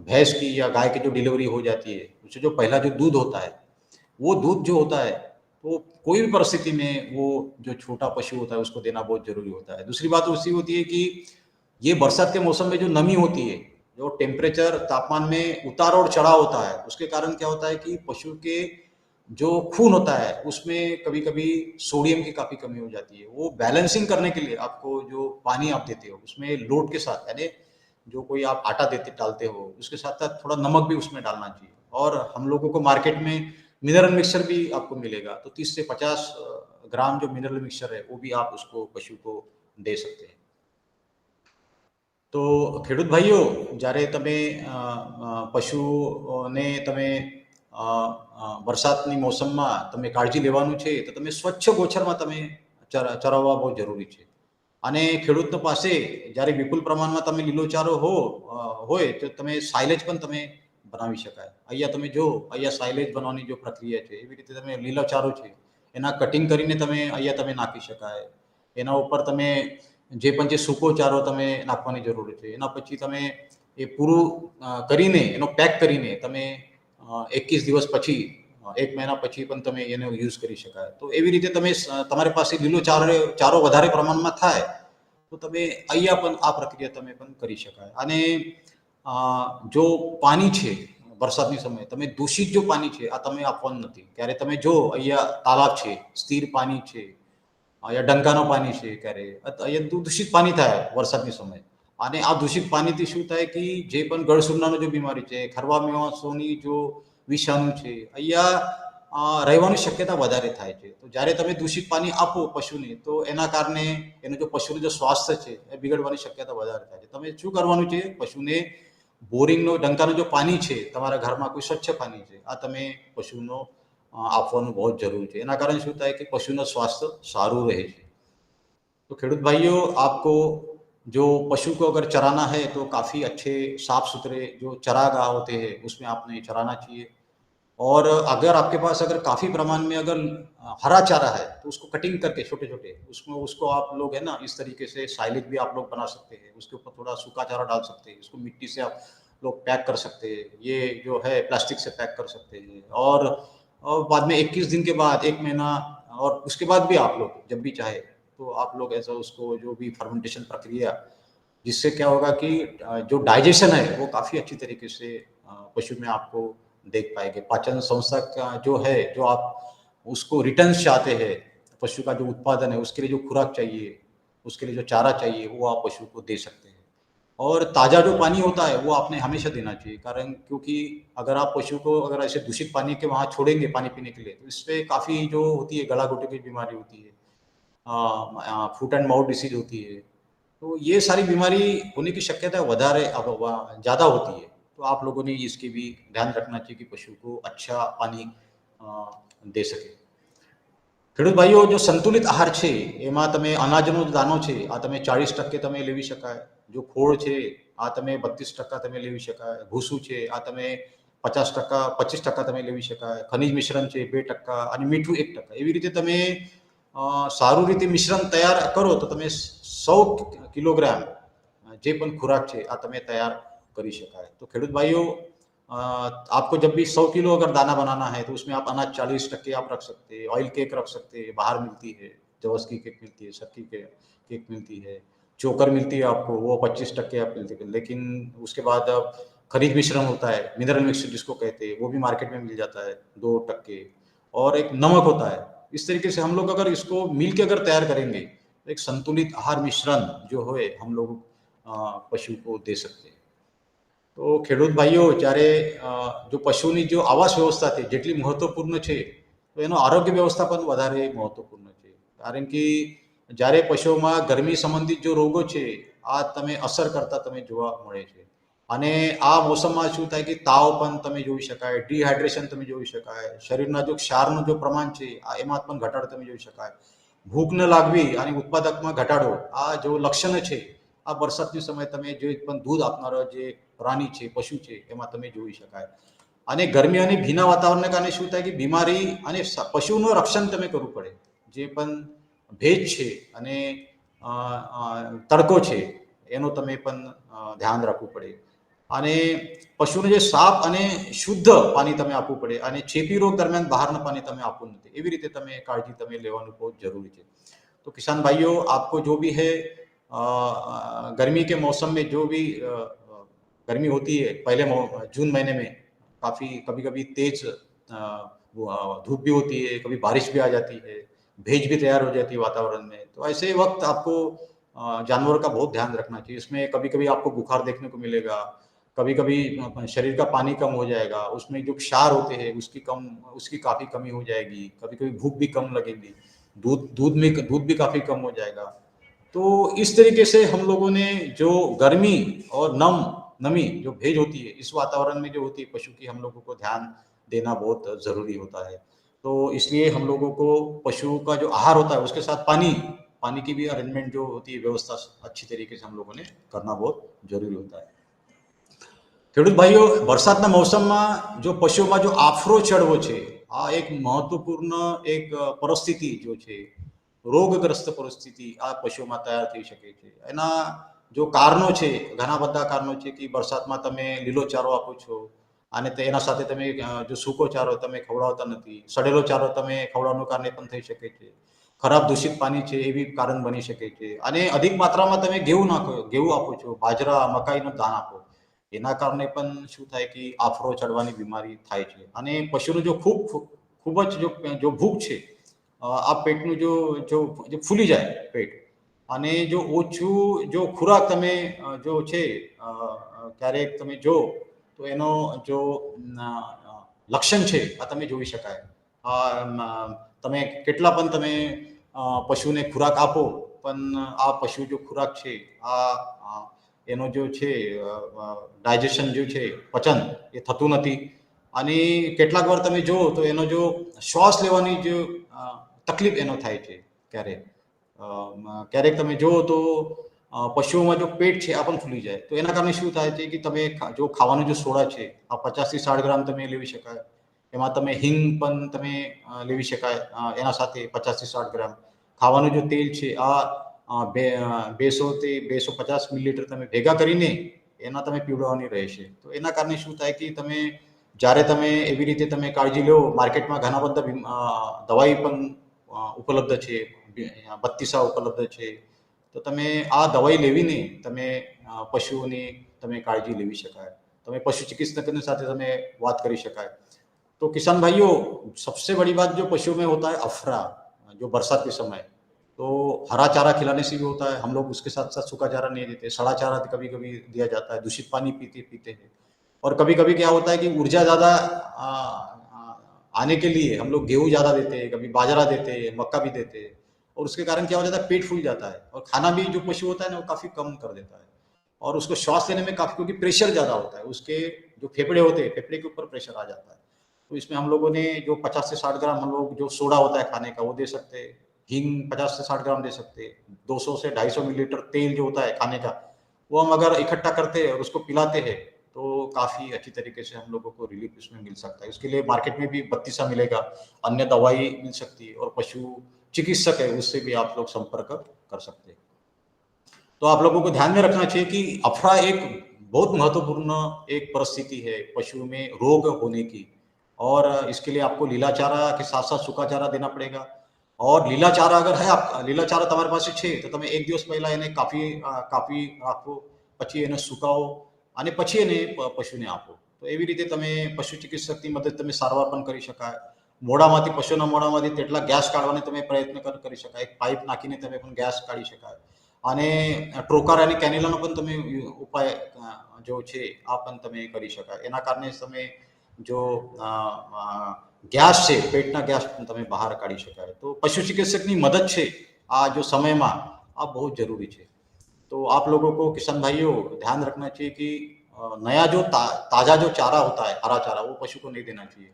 Speaker 2: भैंस की या गाय की जो डिलीवरी हो जाती है उससे जो पहला जो दूध होता है वो दूध जो होता है तो कोई भी परिस्थिति में वो जो छोटा पशु होता है उसको देना बहुत जरूरी होता है. दूसरी बात उसकी होती है कि ये बरसात के मौसम में जो नमी होती है जो टेम्परेचर तापमान में उतार और चढ़ाव होता है उसके कारण क्या होता है कि पशु के जो खून होता है उसमें कभी कभी सोडियम की काफी कमी हो जाती है. वो बैलेंसिंग करने के लिए आपको जो पानी आप देते हो उसमें लोट के साथ यानी जो कोई आप आटा डालते हो उसके साथ साथ थोड़ा नमक भी उसमें डालना चाहिए. और हम लोगों को मार्केट में मिनरल मिक्सचर भी आपको मिलेगा तो 30 से 50 ग्राम जो मिनरल मिक्सचर है वो भी आप उसको पशु को दे सकते हैं. તો ખેડૂત ભાઈઓ જ્યારે તમે પશુઓને તમે વરસાદની મોસમમાં તમે કાળજી લેવાનું છે તો તમે સ્વચ્છ ગોચરમાં તમે ચરાવવા બહુ જરૂરી છે. અને ખેડૂત પાસે જ્યારે વિપુલ પ્રમાણમાં તમે લીલોચારો હોય તો તમે સાઇલેજ પણ તમે બનાવી શકાય. અહીંયા તમે જો અહીંયા સાઇલેજ બનાવવાની જો પ્રક્રિયા છે એવી રીતે તમે લીલોચારો છે એના કટિંગ કરીને તમે અહીંયા તમે નાખી શકાય. એના ઉપર તમે જે પણ જે સૂકો ચારો તમે નાખવાની જરૂર છે એના પછી તમે એ પૂરું કરીને એનો પેક કરીને તમે 21 દિવસ પછી 1 મહિના પછી પણ તમે એનો યુઝ કરી શકાય. તો એવી રીતે તમે તમારી પાસે લીલો ચારો વધારે પ્રમાણમાં થાય તો તમે અહીંયા પણ આ પ્રક્રિયા તમે પણ કરી શકાય. અને જો પાણી છે વરસાદની સમયે તમે દૂષિત જો પાણી છે આ તમે આપવાનું નથી. ત્યારે તમે જો અહીંયા તાલાબ છે, સ્થિર પાણી છે, અહીંયા ડંકાનું પાણી છે, ક્યારે અહીંયા દૂષિત પાણી થાય વરસાદની સમયે. અને આ દૂષિત પાણીથી શું થાય કે જે પણ ગળસુંડાનો જો બીમારી છે, ખરવા મેવાસોની જો વિષાણુ છે અહીંયા રહેવાની શક્યતા વધારે થાય છે. તો જ્યારે તમે દૂષિત પાણી આપો પશુને તો એના કારણે એનું જો પશુનું જો સ્વાસ્થ્ય છે એ બિગડવાની શક્યતા વધારે થાય છે. તમે શું કરવાનું છે પશુને બોરિંગનો ડંકાનું જો પાણી છે તમારા ઘરમાં કોઈ સ્વચ્છ પાણી છે આ તમે પશુનો આપવાનું બહુ જરૂરી છે. એના કારણે શું થાય કે પશુનું સ્વાસ્થ્ય સારું રહે છે. तो खेडूत भाइयों आपको जो पशु को अगर चराना है तो काफ़ी अच्छे साफ सुथरे जो चरागाह होते हैं उसमें आपने चराना चाहिए. और अगर आपके पास अगर काफ़ी प्रमाण में अगर हरा चारा है तो उसको कटिंग करके छोटे छोटे उसमें उसको आप लोग है ना इस तरीके से साइलेज भी आप लोग बना सकते हैं. उसके ऊपर थोड़ा सूखा चारा डाल सकते हैं. इसको मिट्टी से आप लोग पैक कर सकते हैं. ये जो है प्लास्टिक से पैक कर सकते हैं. और बाद में 21 दिन के बाद 1 महीना और उसके बाद भी आप लोग जब भी चाहे तो आप लोग ऐसा उसको जो भी फर्मेंटेशन प्रक्रिया जिससे क्या होगा कि जो डाइजेशन है वो काफ़ी अच्छी तरीके से पशु में आपको देख पाएंगे. पाचन संस्था का जो है जो आप उसको रिटर्न्स चाहते हैं पशु का जो उत्पादन है उसके लिए जो खुराक चाहिए उसके लिए जो चारा चाहिए वो आप पशु को दे सकते हैं. और ताज़ा जो पानी होता है वो आपने हमेशा देना चाहिए, कारण क्योंकि अगर आप पशु को अगर ऐसे दूषित पानी के वहाँ छोड़ेंगे पानी पीने के लिए, तो इससे काफ़ी जो होती है गला घोटने की बीमारी होती है, फुट एंड माउथ डिसीज होती है, तो ये सारी बीमारी होने की शक्यता વધારે ज़्यादा होती है। तो आप लोगों ने इसकी भी ध्यान रखना चाहिए कि पशु को अच्छा पानी दे सके। ખેડૂત ભાઈઓ, જો સંતુલિત આહાર છે એમાં તમે અનાજનો દાનો છે આ તમે 40% તમે લેવી શકાય, જો ખોળ છે આ તમે 32% તમે લેવી શકાય, ભૂસું છે આ તમે 50% 25% તમે લેવી શકાય, ખનિજ મિશ્રણ છે 2% અને મીઠું 1%, એવી રીતે તમે સારું રીતે મિશ્રણ તૈયાર કરો તો તમે 100 કિલોગ્રામ જે પણ ખોરાક છે આ તમે તૈયાર કરી શકાય। તો ખેડૂત ભાઈઓ, आपको जब भी 100 किलो अगर दाना बनाना है तो उसमें आप अनाज 40% आप रख सकते हैं, ऑयल केक रख सकते हैं, बाहर मिलती है, जवस की केक मिलती है, शक्की के केक मिलती है, चोकर मिलती है आपको, वो 25% आप मिलती है। लेकिन उसके बाद अब खनिज मिश्रण होता है, मिनरल मिक्सचर जिसको कहते हैं, वो भी मार्केट में मिल जाता है 2%, और एक नमक होता है। इस तरीके से हम लोग अगर इसको मिल के अगर तैयार करेंगे तो एक संतुलित आहार मिश्रण जो है हम लोग पशु को दे सकते हैं। તો ખેડૂત ભાઈઓ, જ્યારે જો પશુની જો આવાસ વ્યવસ્થા છે જેટલી મહત્વપૂર્ણ છે, તો એનો આરોગ્ય વ્યવસ્થા પણ વધારે મહત્વપૂર્ણ છે, કારણ કે જ્યારે પશુઓમાં ગરમી સંબંધિત જો રોગો છે આ તમે અસર કરતા તમે જોવા મળે છે, અને આ મોસમમાં શું થાય કે તાવ પણ તમે જોઈ શકાય, ડિહાઇડ્રેશન તમે જોઈ શકાય, શરીરના જો ક્ષારનું જો પ્રમાણ છે આ એમાં પણ ઘટાડો તમે જોઈ શકાય, ભૂખ ન લાગવી અને ઉત્પાદકમાં ઘટાડો, આ જો લક્ષણ છે આ વરસાદની સમયે તમે જે પણ દૂધ આપનારો જે પ્રાણી છે, પશુ છે, એમાં તમે જોઈ શકાય। અને ગરમી અને ભીના વાતાવરણને કારણે શું થાય કે બીમારી અને પશુનું રક્ષણ તમે કરવું પડે, જે પણ ભેજ છે અને તડકો છે એનો તમે પણ ધ્યાન રાખવું પડે, અને પશુને જે સાફ અને શુદ્ધ પાણી તમે આપવું પડે, અને ચેપી રોગ દરમિયાન બહારનું પાણી તમે આપવું નથી, એવી રીતે તમે કાળજી તમે લેવાનું બહુ જરૂરી છે। तो किसान भाइयों, आपको जो भी है गर्मी के मौसम में जो भी गर्मी होती है, पहले जून महीने में काफ़ी कभी कभी तेज धूप भी होती है, कभी बारिश भी आ जाती है, भेज भी तैयार हो जाती है वातावरण में, तो ऐसे वक्त आपको जानवरों का बहुत ध्यान रखना चाहिए। इसमें कभी कभी आपको बुखार देखने को मिलेगा, कभी कभी शरीर का पानी कम हो जाएगा, उसमें जो क्षार होते हैं उसकी काफ़ी कमी हो जाएगी, कभी कभी भूख भी कम लगेगी, दूध भी काफ़ी कम हो जाएगा। तो इस तरीके से हम लोगों ने जो गर्मी और नमी जो भेज होती है इस वातावरण में जो होती है पशु की, हम लोगों को ध्यान देना बहुत ज़रूरी होता है। तो इसलिए हम लोगों को पशु का जो आहार होता है उसके साथ पानी की भी अरेंजमेंट जो होती है, व्यवस्था अच्छी तरीके से हम लोगों ने करना बहुत जरूरी होता है। ખેડૂત ભાઈઓ, વરસાદના મૌસમમાં જો પશુઓમાં જો આફરો ચડવો છે આ એક મહત્વપૂર્ણ એક પરિસ્થિતિ જો છે, રોગગ્રસ્ત પરિસ્થિતિ આ પશુઓમાં તૈયાર થઈ શકે છે। એના જો કારણો છે, ઘણા બધા કારણો છે કે વરસાદમાં તમે લીલો ચારો આપો છો અને એના સાથે તમે જો સૂકો ચારો તમે ખવડાવતા નથી, સડેલો ચારો તમે ખવડાવવાનું કારણે પણ થઈ શકે છે, ખરાબ દૂષિત પાણી છે એ બી કારણ બની શકે છે, અને અધિક માત્રામાં તમે ઘેવું આપો છો, બાજરા મકાઈનો દાન આપો, એના કારણે પણ શું થાય કે આફરો ચડવાની બીમારી થાય છે। અને પશુનું જો ખૂબ જ જો ભૂખ છે આ પેટનું જો ફૂલી જાય પેટ, અને જો ઓછું જો ખોરાક તમે જો છે ક્યારેક તમે જો તો એનો જો લક્ષણ છે આ તમે જોઈ શકાય। તમે કેટલા પણ તમે પશુને ખોરાક આપો પણ આ પશુ જો ખોરાક છે આ એનો જો છે ડાયજેશન જો છે પચન એ થતું નથી, અને કેટલાક વાર તમે જુઓ તો એનો જો શ્વાસ લેવાની જો તકલીફ એનો થાય છે, ક્યારેક તમે જુઓ તો પશુઓમાં જો પેટ છે આ પણ ફૂલી જાય, તો એના કારણે શું થાય છે કે તમે જો ખાવાનું જો સોડા છે આ 50 થી 60 ગ્રામ તમે લેવી શકાય, એમાં તમે હિંગ પણ તમે લેવી શકાય, એના સાથે 50 થી 60 ગ્રામ ખાવાનું જો તેલ છે આ 200 થી 250 મિલીલીટર તમે ભેગા કરીને એના તમે પીવડાવવાની રહેશે। તો એના કારણે શું થાય કે તમે જ્યારે તમે એવી રીતે તમે કાળજી લો, માર્કેટમાં ઘણા બધા દવાઈ પણ ઉપલબ્ધ છે, બત્તીસા ઉપલબ્ધ છે, તો તમે આ દવાઈ લેવીને તમે પશુઓની તમે કાળજી લેવી શકાય, તમે પशु चिकित्सक સાથે તમે વાત કરી શકાય। तो किसान भाइयों, सबसे बड़ी बात जो पशुओं में होता है अफरा, जो बरसात के समय तो हरा चारा खिलाने से भी होता है, हम लोग उसके साथ साथ सूखा चारा नहीं देते, सड़ा चारा कभी कभी दिया जाता है, दूषित पानी पीते पीते हैं। और कभी कभी क्या होता है कि ऊर्जा ज़्यादा आने के लिए हम लोग गेहूँ ज़्यादा देते हैं, कभी बाजरा देते हैं, मक्का भी देते हैं, और उसके कारण क्या हो जाता है, पेट फूल जाता है और खाना भी जो पशु होता है ना वो काफ़ी कम कर देता है, और उसको श्वास लेने में काफ़ी, क्योंकि प्रेशर ज़्यादा होता है, उसके जो फेफड़े होते हैं, फेफड़े के ऊपर प्रेशर आ जाता है। तो इसमें हम लोगों ने जो 50 से 60 ग्राम हम लोग जो सोडा होता है खाने का वो दे सकते हैं, हींग 50 से 60 ग्राम दे सकते हैं, 200 से 250 मिलीलीटर तेल जो होता है खाने का वो हम अगर इकट्ठा करते हैं और उसको पिलाते हैं तो काफ़ी अच्छी तरीके से हम लोगों को रिलीफ इसमें मिल सकता है। उसके लिए मार्केट में भी बत्तीसा मिलेगा, अन्य दवाई मिल सकती है, और पशु चिकित्सक है उससे भी आप लोग संपर्क कर सकते हैं। तो आप लोगों को ध्यान में रखना चाहिए कि अफरा एक बहुत महत्वपूर्ण एक परिस्थिति है पशु में रोग होने की, और इसके लिए आपको लीला चारा के साथ साथ सूखा चारा देना पड़ेगा। और लीला चारा अगर है, आप लीला चारा તમારી પાસે છે તો તમે એક દિવસ પહેલા એને કાપી રાખો, પછી એને સુકાવો અને પછી એને પશુને આપો, તો એવી રીતે તમે પશુ ચિકિત્સકની મદદ તમે સારવાર પણ કરી શકાય। મોઢામાંથી, પશુના મોઢામાંથી તેટલા ગેસ કાઢવાનો તમે પ્રયત્ન કરી શકાય, એક પાઇપ નાખીને તમે પણ ગેસ કાઢી શકાય। અને ટ્રોકાર અને કેનેલાનો પણ તમે ઉપાય જો છે આ પણ તમે કરી શકાય। એના કારણે તમે જો ગેસ છે, પેટના ગેસ પણ તમે બહાર કાઢી શકાય। તો પશુ ચિकित्सकની મદદ છે આ जो समयમાં આ बहुत जरूरी है। तो आप लोगों को किसान भाइयों ध्यान रखना चाहिए कि नया जो ताज़ा जो चारा होता है, हरा चारा, वो पशु को नहीं देना चाहिए,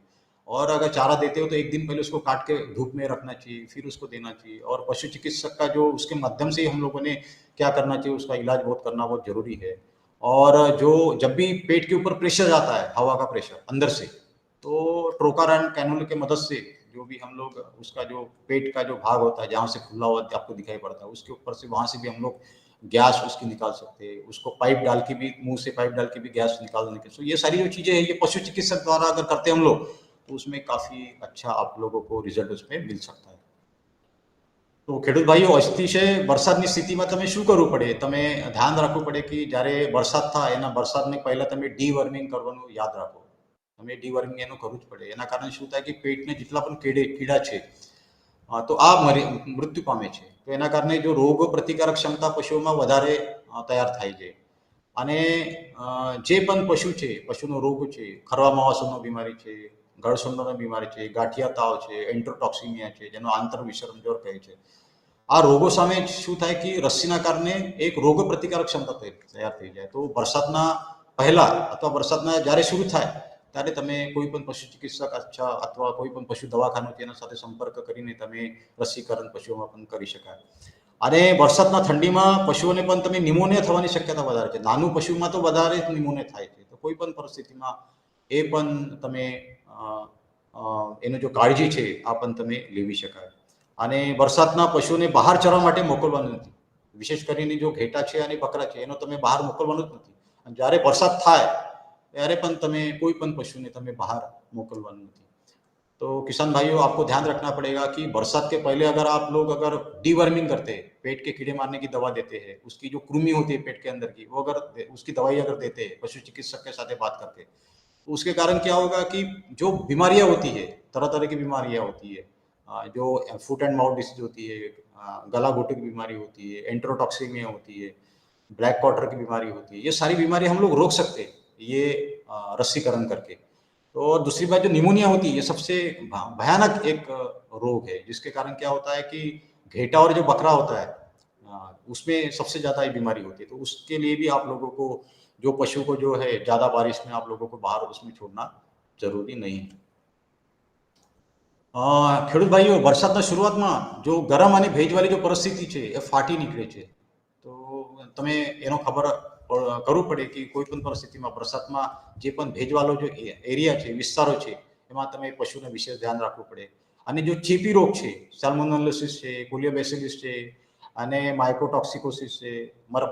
Speaker 2: और अगर चारा देते हो तो एक दिन पहले उसको काट के धूप में रखना चाहिए, फिर उसको देना चाहिए। और पशु चिकित्सक का जो उसके माध्यम से हम लोगों ने क्या करना चाहिए, उसका इलाज बहुत करना बहुत जरूरी है। और जो जब भी पेट के ऊपर प्रेशर आता है, हवा का प्रेशर अंदर से, तो ट्रोकार एंड कैनुल के मदद से जो भी हम लोग उसका जो पेट का जो भाग होता है जहाँ से खुला हुआ आपको दिखाई पड़ता है उसके ऊपर से, वहां से भी हम लोग गैस उसकी निकाल सकते हैं, उसको पाइप डाल के भी, मुंह से पाइप डाल के भी गैस निकालने के। तो ये सारी जो चीजें हैं ये पशु चिकित्सक द्वारा अगर करते हैं हम लोग तो उसमें काफी अच्छा आप लोगों को रिजल्ट उसमें मिल सकता है। તો ખેડૂત ભાઈઓ, અતિશય વરસાદની સ્થિતિમાં તમે શું કરવું પડે, તમે ધ્યાન રાખવું પડે કે જ્યારે વરસાદ થાય એના વરસાદને પહેલા તમે ડીવર્મિંગ કરવાનું યાદ રાખો, તમે ડીવર્મિંગ એનું કરવું જ પડે। એના કારણે શું થાય કે પેટને જેટલા પણ કીડા છે તો આ મૃત્યુ પામે છે, તો એના કારણે જો રોગ પ્રતિકારક ક્ષમતા પશુઓમાં વધારે તૈયાર થાય છે। અને જે પણ પશુ છે, પશુનો રોગ છે, ખરવા માવાસોનો બીમારી છે, ગળસંડોનો બીમારી છે, ગાંઠિયા તાવ છે, એન્ટ્રોટોક્સિમિયા છે, જેનો આંતરવિષમ જ્વર કહે છે, આ રોગો સામે શું થાય કે રસીના કારણે એક રોગ પ્રતિકારક ક્ષમતા તૈયાર થઈ જાય। તો વરસાદના પહેલા અથવા વરસાદના જ્યારે શરૂ થાય ત્યારે તમે કોઈ પણ પશુ ચિકિત્સક અથવા કોઈ પણ પશુ દવાખાનું તેના સાથે સંપર્ક કરીને તમે રસીકરણ પશુઓમાં પણ કરી શકાય। અને વરસાદના ઠંડીમાં પશુઓને પણ તમે નિમોનિયા થવાની શક્યતા વધારે છે, નાનું પશુમાં તો વધારે જ નિમોનિયા થાય છે। તો કોઈ પણ પરિસ્થિતિમાં એ પણ તમે એનો જો કાળજી છે આ પણ તમે લેવી શકાય। અને વરસાદના પશુઓને બહાર ચરવા માટે મોકલવાનું નથી, વિશેષ કરીને જો ઘેટા છે અને બકરા છે એનો તમે બહાર મોકલવાનું જ નથી। અને જ્યારે વરસાદ થાય ત્યારે પણ તમે કોઈ પણ પશુને તમે બહાર મોકલવાનું નથી। तो किसान भाइयों, आपको ध्यान रखना पड़ेगा कि बरसात के पहले अगर आप लोग अगर डीवर्मिंग करते हैं, पेट के कीड़े मारने की दवा देते हैं, उसकी जो कृमि होती है पेट के अंदर की, वो अगर उसकी दवाई अगर देते हैं पशु चिकित्सक के साथ बात करके, तो उसके कारण क्या होगा कि जो बीमारियां होती है, तरह तरह की बीमारियां होती है, जो फुट एंड माउथ डिसीज होती है, गला घोटू की बीमारी होती है, एंट्रोटॉक्सिमिया होती है, ब्लैक क्वार्टर की बीमारी होती है, ये सारी बीमारी हम लोग रोक सकते हैं ये रसीकरण करके। तो और दूसरी बात जो निमोनिया होती है ये सबसे भयानक एक रोग है, जिसके कारण क्या होता है कि घेटा और जो बकरा होता है उसमें सबसे ज्यादा ये बीमारी होती है। तो उसके लिए भी आप लोगों को जो पशु को जो है ज्यादा बारिश में आप लोगों को बाहर उसमें छोड़ना जरूरी नहीं है। ખેડૂત ભાઈઓ, વરસાદના શરૂઆતમાં જો ગરમ અને ભેજવાળી જો પરિસ્થિતિ છે એ ફાટી નીકળે છે, તો તમે એનો ખબર કરવું પડે કે કોઈ પણ પરિસ્થિતિમાં વરસાદમાં જે પણ ભેજવાળો જો એરિયા છે, વિસ્તારો છે, એમાં તમે પશુને વિશેષ ધ્યાન રાખવું પડે। અને જો ચેપી રોગ છે, સાલ્મોનેલોસિસ છે, કોલિયોબેસિલિસ છે અને માઇકોટોક્સિકોસિસ છે,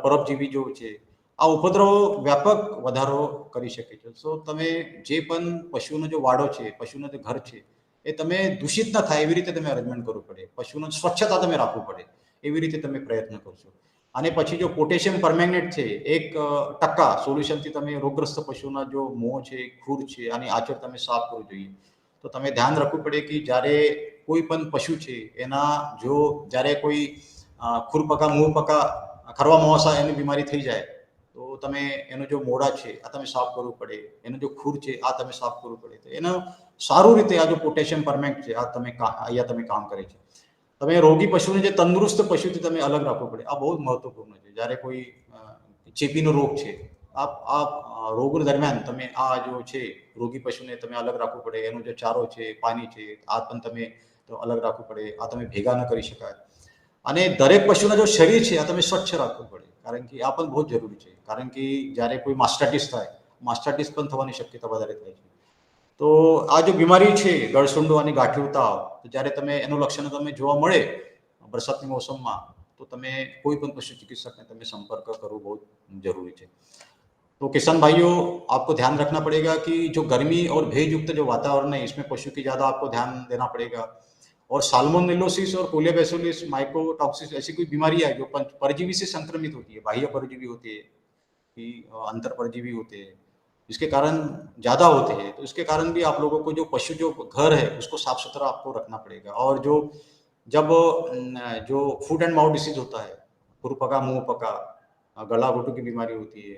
Speaker 2: પરોપજીવી જો છે, આ ઉપદ્રવો વ્યાપક વધારો કરી શકે છે। તો તમે જે પણ પશુનો જો વાડો છે, પશુનો જે ઘર છે એ તમે દૂષિત ન થાય એવી રીતે તમે અરેન્જમેન્ટ કરવું પડે, પશુનો સ્વચ્છતા તમે રાખવું પડે એવી રીતે તમે પ્રયત્ન કરશો। અને પછી જો પોટેશિયમ પરમેંગનેટ છે 1% સોલ્યુશનથી તમે રોગગ્રસ્ત પશુના જો મોં છે, ખૂર છે અને આચળ તમે સાફ કરવું જોઈએ। તો તમે ધ્યાન રાખવું પડે કે જ્યારે કોઈ પણ પશુ છે એના જો જ્યારે કોઈ ખુરપકા મૂળપકા ખરવા મોસા એની બીમારી થઈ જાય તો તમે એનું જો મોઢા છે આ તમે સાફ કરવું પડે, એનું જો ખુર છે આ તમે સાફ કરવું પડે. તો એનો સારું રીતે આ જો પોટેશિયમ પરમેન્ટ છે આ તમે અહીંયા તમે કામ કરે છે. તમે રોગી પશુને જે તંદુરસ્ત પશુથી તમે અલગ રાખવું પડે, આ બહુ જ મહત્વપૂર્ણ છે. જ્યારે કોઈ ચેપીનો રોગ છે આ રોગ દરમિયાન તમે આ જો છે રોગી પશુને તમે અલગ રાખવું પડે, એનો જે ચારો છે, પાણી છે આ પણ તમે અલગ રાખવું પડે, આ તમે ભેગા ન કરી શકાય. અને દરેક પશુના જો શરીર છે આ તમે સ્વચ્છ રાખવું પડે, કારણ કે આ પણ બહુ જ જરૂરી છે. કારણ કે જ્યારે કોઈ માસ્ટાઇટિસ થાય, માસ્ટાઇટિસ પણ થવાની શક્યતા વધારે થાય છે. તો આ જો બીમારી છે ગળસુંડો અને ગાંઠિયું તાવ, તો જ્યારે તમે એનું લક્ષણ તમે જોવા મળે બરસાતની મોસમમાં તો તમે કોઈ પણ પशु चिकित्सक ने તમે संपर्क કરવો बहुत जरूरी है. तो किसान भाइयों आपको ध्यान रखना पड़ेगा कि जो गर्मी और भेज युक्त जो वातावरण है इसमें पशु की ज्यादा आपको ध्यान देना पड़ेगा. और साल्मोनेलोसिस और कोलेबैसिलस माइकोटॉक्सिस ऐसी कोई बीमारी है जो परजीवी से संक्रमित होती है, बाह्य परजीवी होती है कि अंतर परजीवी होते हैं, इसके कारण ज्यादा होते हैं. तो इसके कारण भी आप लोगों को जो पशु जो घर है उसको साफ सुथरा आपको रखना पड़ेगा. और जो जब जो फूड एंड माउथ डिसीज होता है, खुरपका मुंहपका, गला घोटू की बीमारी होती है,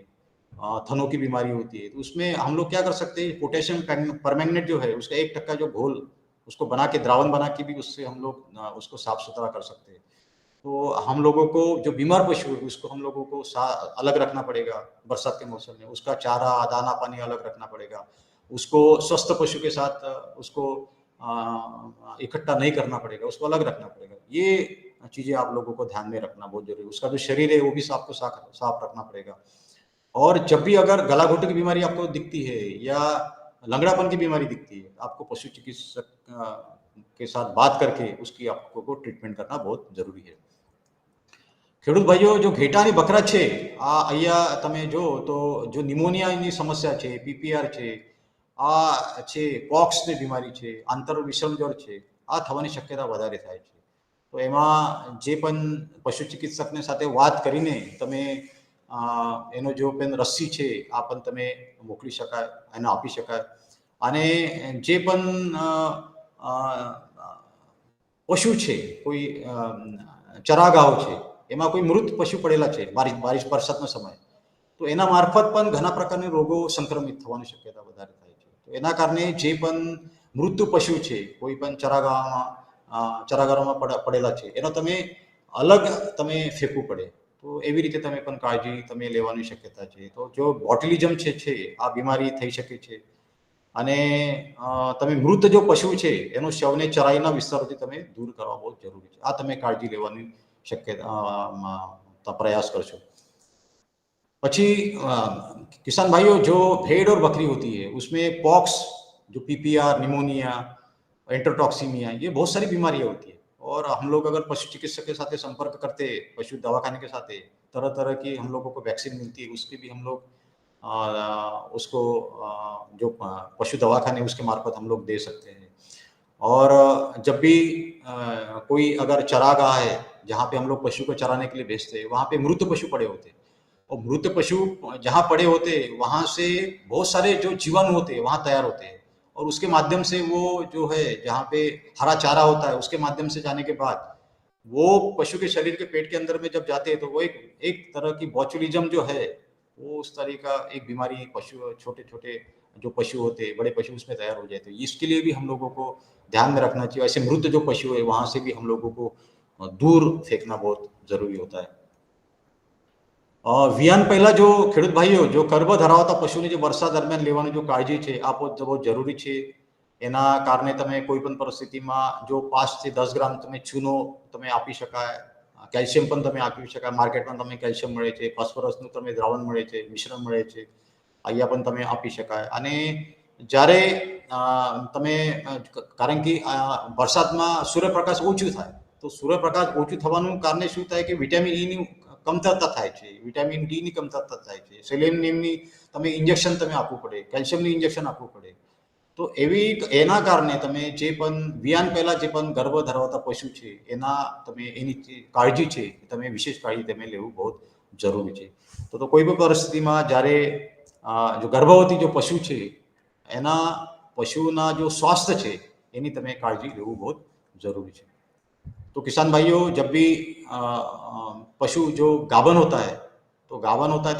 Speaker 2: थनों की बीमारी होती है, तो उसमें हम लोग क्या कर सकते हैं, पोटेशियम परमैंगनेट जो है उसका 1% जो घोल उसको बना के द्रावण बना के भी उससे हम लोग उसको साफ सुथरा कर सकते हैं. तो हम लोगों को जो बीमार पशु है उसको हम लोगों को अलग रखना पड़ेगा बरसात के मौसम में, उसका चारा दाना पानी अलग रखना पड़ेगा, उसको स्वस्थ पशु के साथ उसको इकट्ठा नहीं करना पड़ेगा, उसको अलग रखना पड़ेगा. ये चीजें आप लोगों को ध्यान में रखना बहुत जरूरी है. उसका जो शरीर है वो भी आपको साफ रखना पड़ेगा. और जब भी अगर गला घोटू की बीमारी आपको दिखती है या लंगड़ापन की बीमारी दिखती है, आपको पशु चिकित्सक के साथ बात करके उसकी आपको ट्रीटमेंट करना बहुत जरूरी है. ખેડૂત ભાઈઓ જો ઘેટા અને બકરા છે આ અહીંયા તમે જો તો જો નિમોનિયાની સમસ્યા છે, પીપીઆર છે, આ છે પોક્સની બીમારી છે, આંતર વિષમ જ્વર છે, આ થવાની શક્યતા વધારે થાય છે. તો એમાં જે પણ પશુ ચિકિત્સકની સાથે વાત કરીને તમે એનો જો પણ રસી છે આ પણ તમે મોકલી શકાય, એને આપી શકાય. અને જે પણ પશુ છે કોઈ ચરાગાઓ છે એમાં કોઈ મૃત પશુ પડેલા છે બારિશ વરસાદનો સમય, તો એના મારફત પણ ઘણા પ્રકારના રોગો સંક્રમિત થવાની શક્યતા વધારે થાય છે. તો એના કારણે જે પણ મૃત પશુ છે કોઈ પણ ચરાગારોમાં પડેલા છે એનો તમે અલગ તમે ફેંકવું પડે. તો એવી રીતે તમે પણ કાળજી તમે લેવાની શક્યતા છે. તો જો બોટ્યુલિઝમ છે આ બીમારી થઈ શકે છે. અને તમે મૃત જો પશુ છે એનું શવને ચરાઈના વિસ્તારોથી તમે દૂર કરવા બહુ જરૂરી છે. આ તમે કાળજી લેવાની शक्यता प्रयास करशो. પછી किसान भाइयों जो भेड़ और बकरी होती है उसमें पॉक्स, जो पीपीआर, निमोनिया, एंटरटॉक्सीमिया, ये बहुत सारी बीमारियां होती है. और हम लोग अगर पशु चिकित्सक के साथ संपर्क करते, पशु दवाखाने के साथ तरह तरह की हम लोगों को वैक्सीन मिलती है, उसके भी हम लोग उसको जो पशु दवाखाने उसके मार्फत हम लोग दे सकते हैं. और जब भी कोई अगर चरागाह है जहाँ पे हम लोग पशु को चराने के लिए भेजते हैं, वहाँ पे मृत पशु पड़े होते हैं, और मृत पशु जहाँ पड़े होते हैं वहाँ से बहुत सारे जो जीवाणु होते हैं वहाँ तैयार होते हैं. और उसके माध्यम से वो जो है जहाँ पे हरा चारा होता है उसके माध्यम से जाने के बाद वो पशु के शरीर के पेट के अंदर में जब जाते हैं तो वो एक तरह की बॉचुलिज्म जो है वो उस तरह का एक बीमारी पशु छोटे छोटे जो पशु होते हैं बड़े पशु उसमें तैयार हो जाते हैं. इसके लिए भी हम लोगों को ध्यान में रखना चाहिए. ऐसे मृत जो पशु है वहां से भी हम लोगों को दूर फेंकना बहुत जरूरी होता है. વિયાન પહેલા જો ખેડૂત ભાઈઓ જો ગર્ભ ધરાવતા પશુની જે વર્ષા દરમિયાન લેવાની જો કાળજી છે આ બહુ જરૂરી છે. એના કારણે તમે કોઈ પણ પરિસ્થિતિમાં જો 5 થી 10 ગ્રામ તમે ચૂનો તમે આપી શકાય, કેલ્શિયમ પણ તમે આપી શકાય. માર્કેટમાં તમે કેલ્શિયમ મળે છે, ફોસ્ફરસનું તમે દ્રાવણ મળે છે, મિશ્રણ મળે છે, અહીંયા પણ તમે આપી શકાય. અને જ્યારે તમે કારણ કે વરસાદમાં સૂર્યપ્રકાશ ઓછું થાય તો સૂર્યપ્રકાશ ઓછું થવાનું કારણે શું થાય કે વિટામિન ઈ ની કમતરતા થાય છે, વિટામિન ડી ની કમતરતા થાય છે, સેલેનિયમની તમે ઇન્જેક્શન તમે આપવું પડે, કેલ્શિયમની ઇન્જેક્શન આપવું પડે. તો એના કારણે તમે જે પણ વિયાન પહેલા જે પણ ગર્ભ ધરાવતા પશુ છે એના તમે એની કાળજી છે તમે વિશેષ કાળજી તમે લેવું બહુ જરૂરી છે. તો કોઈ પણ પરિસ્થિતિમાં જ્યારે જો ગર્ભવતી જો પશુ છે એના પશુના જો સ્વાસ્થ્ય છે એની તમે કાળજી લેવું બહુ जरूरी है। तो किसान भाइयों, जब भी पशु जो गाभन होता है, तो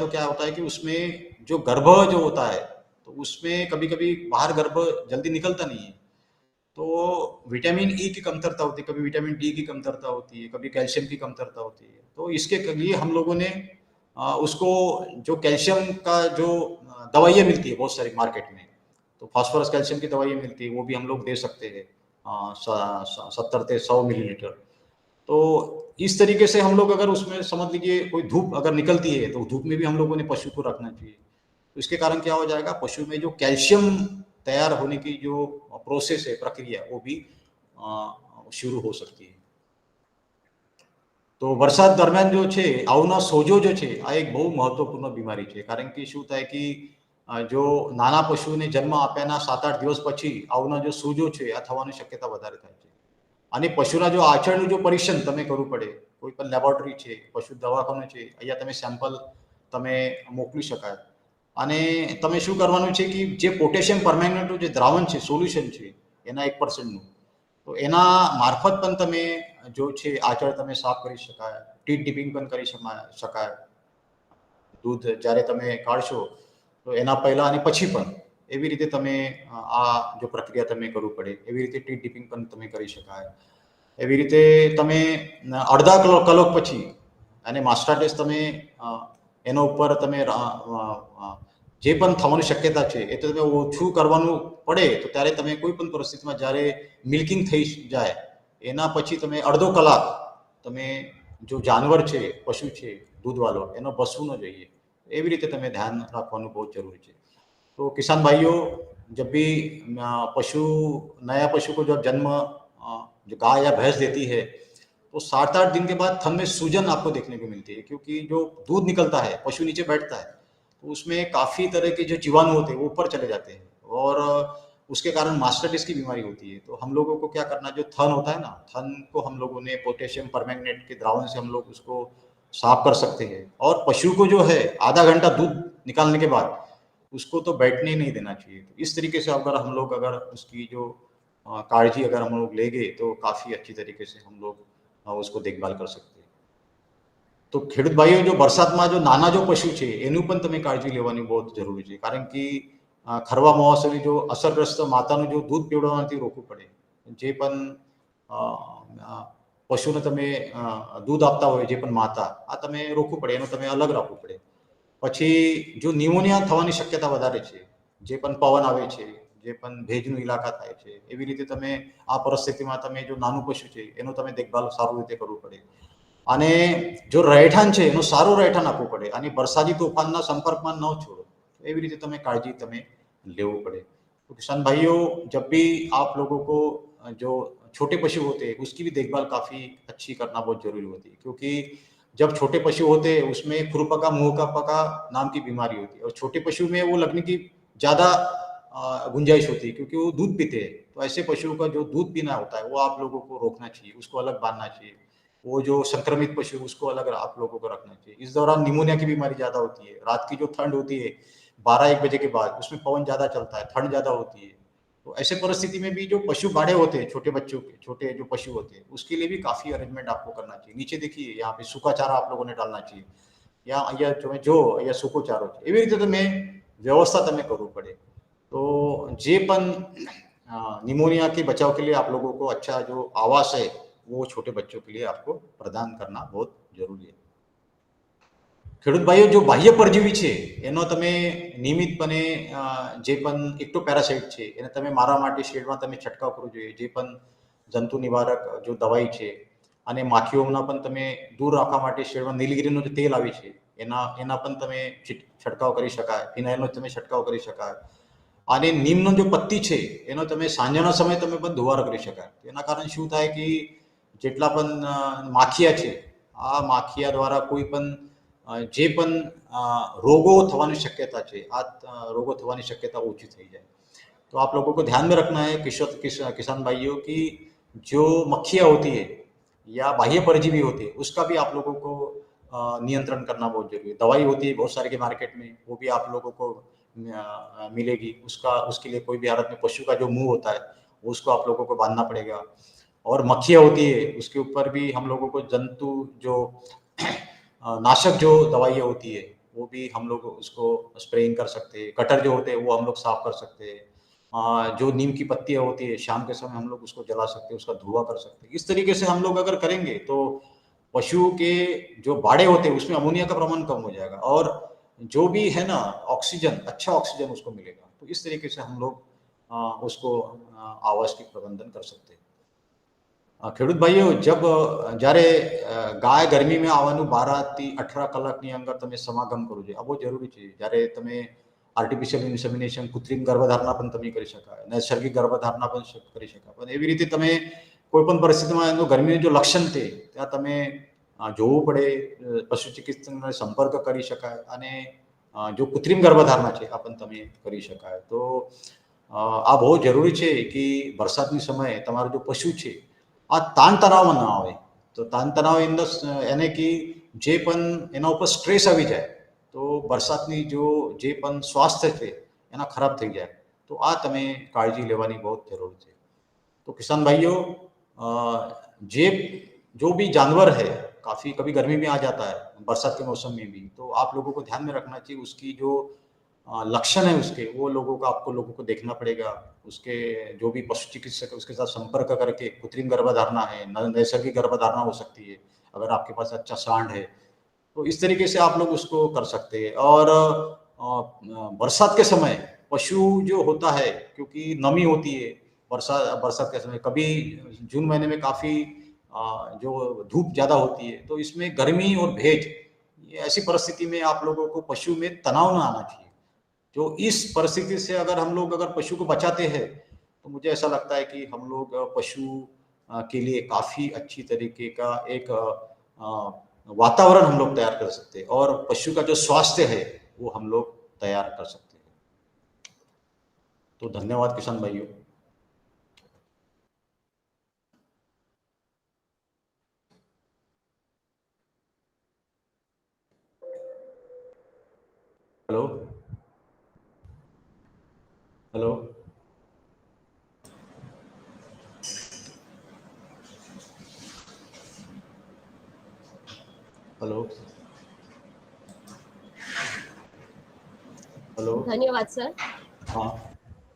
Speaker 2: क्या होता है कि उसमें जो गर्भ जो होता है, तो उसमें कभी कभी बाहर गर्भ जल्दी निकलता नहीं है। तो विटामिन ई की कमतरता होती है, कभी विटामिन डी की कमतरता होती है, कभी कैल्शियम की कमतरता होती है। तो इसके लिए हम लोगों ने उसको जो कैल्शियम का जो दवाइयाँ मिलती है बहुत सारी मार्केट में, तो फास्फोरस कैल्शियम की दवाइयाँ मिलती है, वो भी हम लोग दे सकते हैं 70 से 100 मिलीलीटर। तो इस तरीके से हम लोग, अगर उसमें समझ लीजिए कोई धूप अगर निकलती है, तो धूप में भी हम लोगों ने पशु को रखना चाहिए। तो इसके कारण क्या हो जाएगा, पशु में जो कैल्शियम तैयार होने की जो प्रोसेस है, प्रक्रिया, वो भी शुरू हो सकती है। तो વરસાદ દરમિયાન जो છે આવના સોજો जो છે આ એક બહુ મહત્વપૂર્ણ બીમારી છે, કારણ કે શું થાય કે જો નાના પશુને જન્મ આપ્યાના 7-8 દિવસ પછી આવના जो સોજો છે આ થવાની શક્યતા વધારે થાય છે। અને પશુના जो આચરણનું जो પરીક્ષણ તમે કરવું પડે, કોઈ પણ લેબોરેટરી છે, પશુ દવાખાનું છે, અહીંયા તમે સેમ્પલ તમે મોકલી શકાય। અને તમે શું કરવાનું છે કે જે પોટેશિયમ પરમેંગનેટનું જે દ્રાવણ છે, સોલ્યુશન છે એના 1%નું, તો એના મારફત પણ તમે जो છે આચળ તમે સાફ કરી શકાય, ટીટ ડિપિંગ પણ કરી શકાય। दूध જ્યારે તમે કાઢશો તો એના પહેલા અને પછી પણ એવી રીતે તમે આ જો પ્રક્રિયા તમે કરવું પડે, એવી રીતે ટીટ ડિપિંગ પણ તમે કરી શકાય। એવી રીતે તમે અડધા કલાક પછી અને માસ્ટાર્ટેસ તમે એના ઉપર તમે જે પણ થવાની શક્યતા છે એ તો તમે ઓછું કરવાનું પડે, તો ત્યારે તમે કોઈ પણ પરિસ્થિતિમાં જ્યારે મિલ્કિંગ થઈ જાય એના પછી તમે અડધો કલાક તમે जो जानवर છે, પશુ છે दूधवालो, એનો બસવું ન જોઈએ। એવી રીતે તમે ધ્યાન રાખવાનું બહુ જરૂરી છે। तो किसान भाइयों, जब भी पशु नया पशु को जब जन्म जो गाय या भैंस देती है, तो 7-8 दिन के बाद थन में सूजन आपको देखने को मिलती है, क्योंकि जो दूध निकलता है, पशु नीचे बैठता है, तो उसमें काफी तरह के जो जीवाणु होते हैं वो ऊपर चले जाते हैं, और उसके कारण मास्टार्डिस की बीमारी होती है। तो हम लोगों को क्या करना, जो थन होता है ना, थन को हम लोगों ने पोटेशियम परमैंगनेट के द्रावण से हम लोग उसको साफ कर सकते हैं। और पशु को जो है आधा घंटा दूध निकालने के बाद उसको तो बैठने नहीं देना चाहिए। तो इस तरीके से अगर उसकी जो काळजी अगर हम लोग लेंगे, तो काफी अच्छी तरीके से हम लोग उसको देखभाल कर सकते हैं। तो ખેડૂત ભાઈઓ, જો વરસાદમાં જો નાના જો પશુ છે એનું પણ તમે કાળજી લેવાની બહુ જરૂરી છે, કારણ કે ખરવા મોસમી જો અસરગ્રસ્ત માતાનું જો दूध પીવડાવવાથી રોકવું પડે। જે પણ પશુને તમે दूध આપતા હોય, જે પણ માતા, આ તમે રોકવું પડે, એનો તમે અલગ રાખવું પડે। પછી જો નિમોનિયા થવાની શક્યતા વધારે છે, જે પણ પવન આવે છે, જે પણ ભેજનો ઇલાકા થાય છે, એવી રીતે તમે આ પરિસ્થિતિમાં તમે જો નાનું પશુ છે એનો તમે દેખભાલ સારી રીતે કરવું પડે। અને જો રહેઠાણ છે એનું સારું રહેઠાણ આપવું પડે, અને વરસાદી તોફાનના સંપર્કમાં ન છોડો, એવી રીતે તમે કાળજી તમે લેવું પડે। तो किसान भाइयों, जब भी आप लोगों को जो छोटे पशु होते हैं उसकी भी देखभाल काफी अच्छी करना बहुत जरूरी होती है, क्योंकि जब छोटे पशु होते हैं उसमें खुरपका मुंहपका नाम की बीमारी होती है, और छोटे पशु में वो लगने की ज्यादा गुंजाइश होती है, क्योंकि वो दूध पीते हैं। तो ऐसे पशुओं का जो दूध पीना होता है वो आप लोगों को रोकना चाहिए, उसको अलग बांधना चाहिए। वो जो संक्रमित पशु उसको अलग आप लोगों को रखना चाहिए। इस दौरान निमोनिया की बीमारी ज्यादा होती है। रात की जो ठंड होती है 12-1 बजे के बाद, उसमें पवन ज्यादा चलता है, ठंड ज्यादा होती है। तो ऐसे परिस्थिति में भी जो पशु बाड़े होते हैं, छोटे बच्चों के छोटे जो पशु होते हैं, उसके लिए भी काफी अरेंजमेंट आपको करना चाहिए। नीचे देखिए, यहाँ पे सूखा चारा आप लोगों ने डालना चाहिए, या અહીંયા જો અહીંયા સૂકો ચારો છે, એવી રીતે તમે વ્યવસ્થા તમે કરવું પડે। તો જે પણ निमोनिया के बचाव के लिए आप लोगों को अच्छा जो आवास है वो छोटे बच्चों के लिए आपको प्रदान करना बहुत जरूरी है। ખેડૂત ભાઈઓ, जो બાહ્ય પરજીવી છે એનો તમે નિયમિતપણે જે પણ એક્ટોપેરાસાઇટ છે એને તમે મારવા માટે શેડમાં તમે છંટકાવ કરવો જોઈએ। જે પણ જંતુ નિવારક જો દવાઈ છે, અને માખીઓના પણ તમે દૂર રાખવા માટે શેડમાં નીલગિરીનું જે તેલ આવે છે એના પણ તમે છંટકાવ કરી શકાય, ફિનાઇલનો તમે છંટકાવ કરી શકાય। અને નીમનો જો પત્તી છે એનો તમે સાંજના સમયે તમે પણ ધુવારો કરી શકાય। એના કારણે શું થાય કે જેટલા પણ માખિયા છે, આ માખિયા द्वारा કોઈ પણ જે પણ રોગો થવાની શક્યતા છે, આ રોગો થવાની શક્યતા ઓછી થઈ જાય। तो आप लोगों को ध्यान में रखना है किसान भाइयों की जो मक्खियाँ होती है या बाह्य परजीवी होती है उसका भी आप लोगों को नियंत्रण करना बहुत जरूरी है। दवाई होती है बहुत सारे के मार्केट में, वो भी आप लोगों को मिलेगी। उसके लिए कोई भी हालत में पशु का जो मुंह होता है उसको आप लोगों को बांधना पड़ेगा। और मक्खियाँ होती है उसके ऊपर भी हम लोगों को जंतु जो नाशक जो दवाइयाँ होती है वो भी हम लोग उसको स्प्रेइंग कर सकते हैं। कटर जो होते हैं वो हम लोग साफ कर सकते हैं। जो नीम की पत्तियाँ होती है शाम के समय हम लोग उसको जला सकते हैं, उसका धुआं कर सकते हैं। इस तरीके से हम लोग अगर करेंगे तो पशु के जो बाड़े होते हैं उसमें अमोनिया का प्रमाण कम हो जाएगा और जो भी है ना ऑक्सीजन, अच्छा ऑक्सीजन उसको मिलेगा। तो इस तरीके से हम लोग उसको आवास की प्रबंधन कर सकते हैं। ખેડૂત ભાઈઓ જબ જ્યારે ગાય ગરમીમાં આવવાનું 12 થી 18 કલાકની અંદર તમે સમાગમ કરો છો આ બહુ જરૂરી છે જ્યારે તમે આર્ટિફિશિયલ ઇન્સેમિનેશન કૃત્રિમ ગર્ભધારણા પણ તમે કરી શકાય નૈસર્ગિક ગર્ભધારણા પણ કરી શકાય પણ એવી રીતે તમે કોઈ પણ પરિસ્થિતિમાં એનું ગરમીનું જો લક્ષણ છે ત્યાં તમે જોવું પડે પશુ ચિકિત્સકનો સંપર્ક કરી શકાય અને જો કૃત્રિમ ગર્ભધારણા છે આ પણ તમે કરી શકાય તો આ બહુ જરૂરી છે કે વરસાદની સમયે તમારો જો પશુ છે આ તાણ તણાવમાં ન આવે તો તાણ તણાવ ઇન ધ એને કે જે પણ એના ઉપર સ્ટ્રેસ આવી જાય તો વરસાદની જો જે પણ સ્વાસ્થ્ય છે એના ખરાબ થઈ જાય તો આ તમે કાળજી લેવાની બહુ જરૂર છે तो किसान भाइयों जे जो भी जानवर है काफ़ी कभी गर्मी में आ जाता है बरसात के मौसम में भी तो आप लोगों को ध्यान में रखना चाहिए उसकी जो लक्षण है उसके वो लोगों को आपको लोगों को देखना पड़ेगा उसके जो भी पशु चिकित्सक है उसके साथ संपर्क करके कृत्रिम गर्भधारणा है नैसर्गिक गर्भधारणा हो सकती है अगर आपके पास अच्छा सांड है तो इस तरीके से आप लोग उसको कर सकते हैं और बरसात के समय पशु जो होता है क्योंकि नमी होती है बरसात के समय कभी जून महीने में काफ़ी जो धूप ज़्यादा होती है तो इसमें गर्मी और भेज ये ऐसी परिस्थिति में आप लोगों को पशु में तनाव ना आना चाहिए जो इस परिस्थिति से अगर पशु को बचाते हैं तो मुझे ऐसा लगता है कि हम लोग पशु के लिए काफ़ी अच्छी तरीके का एक वातावरण हम लोग तैयार कर सकते हैं और पशु का जो स्वास्थ्य है वो हम लोग तैयार कर सकते हैं तो धन्यवाद किसान भाइयों हेलो हेलो हेलो हेलो
Speaker 1: ધન્યવાદ સર.
Speaker 2: हाँ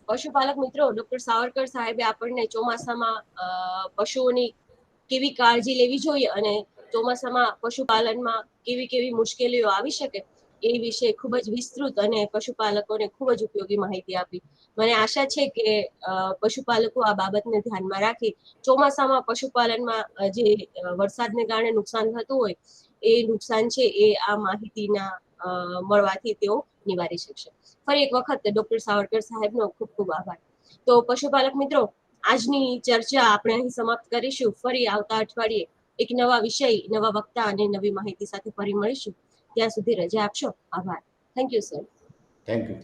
Speaker 1: પશુપાલક મિત્રો, ડોક્ટર સાવરકર સાહેબે આપણને ચોમાસામાં પશુઓની કેવી કાળજી લેવી જોઈએ અને ચોમાસામાં પશુપાલનમાં કેવી કેવી મુશ્કેલીઓ આવી શકે એ વિશે ખૂબ જ વિસ્તૃત અને પશુપાલકોને ખૂબ જ ઉપયોગી માહિતી આપી. મને આશા છે કે પશુપાલકો આ બાબતને ધ્યાનમાં રાખી ચોમાસામાં પશુપાલનમાં જે વરસાદને કારણે નુકસાન થતું હોય એ નુકસાન છે એ આ માહિતીના મળવાથી તેઓ નિવારી શકશે. ફરી એક વખત ડોક્ટર સાવરકર સાહેબનો ખૂબ ખૂબ આભાર. તો પશુપાલક મિત્રો, આજની ચર્ચા આપણે અહીં સમાપ્ત કરીશું. ફરી આવતા અઠવાડિયે એક નવા વિષય, નવા વક્તા અને નવી માહિતી સાથે ફરી મળીશું. ત્યાં સુધી રજા આપશો. આભાર. Thank you sir.
Speaker 2: Thank you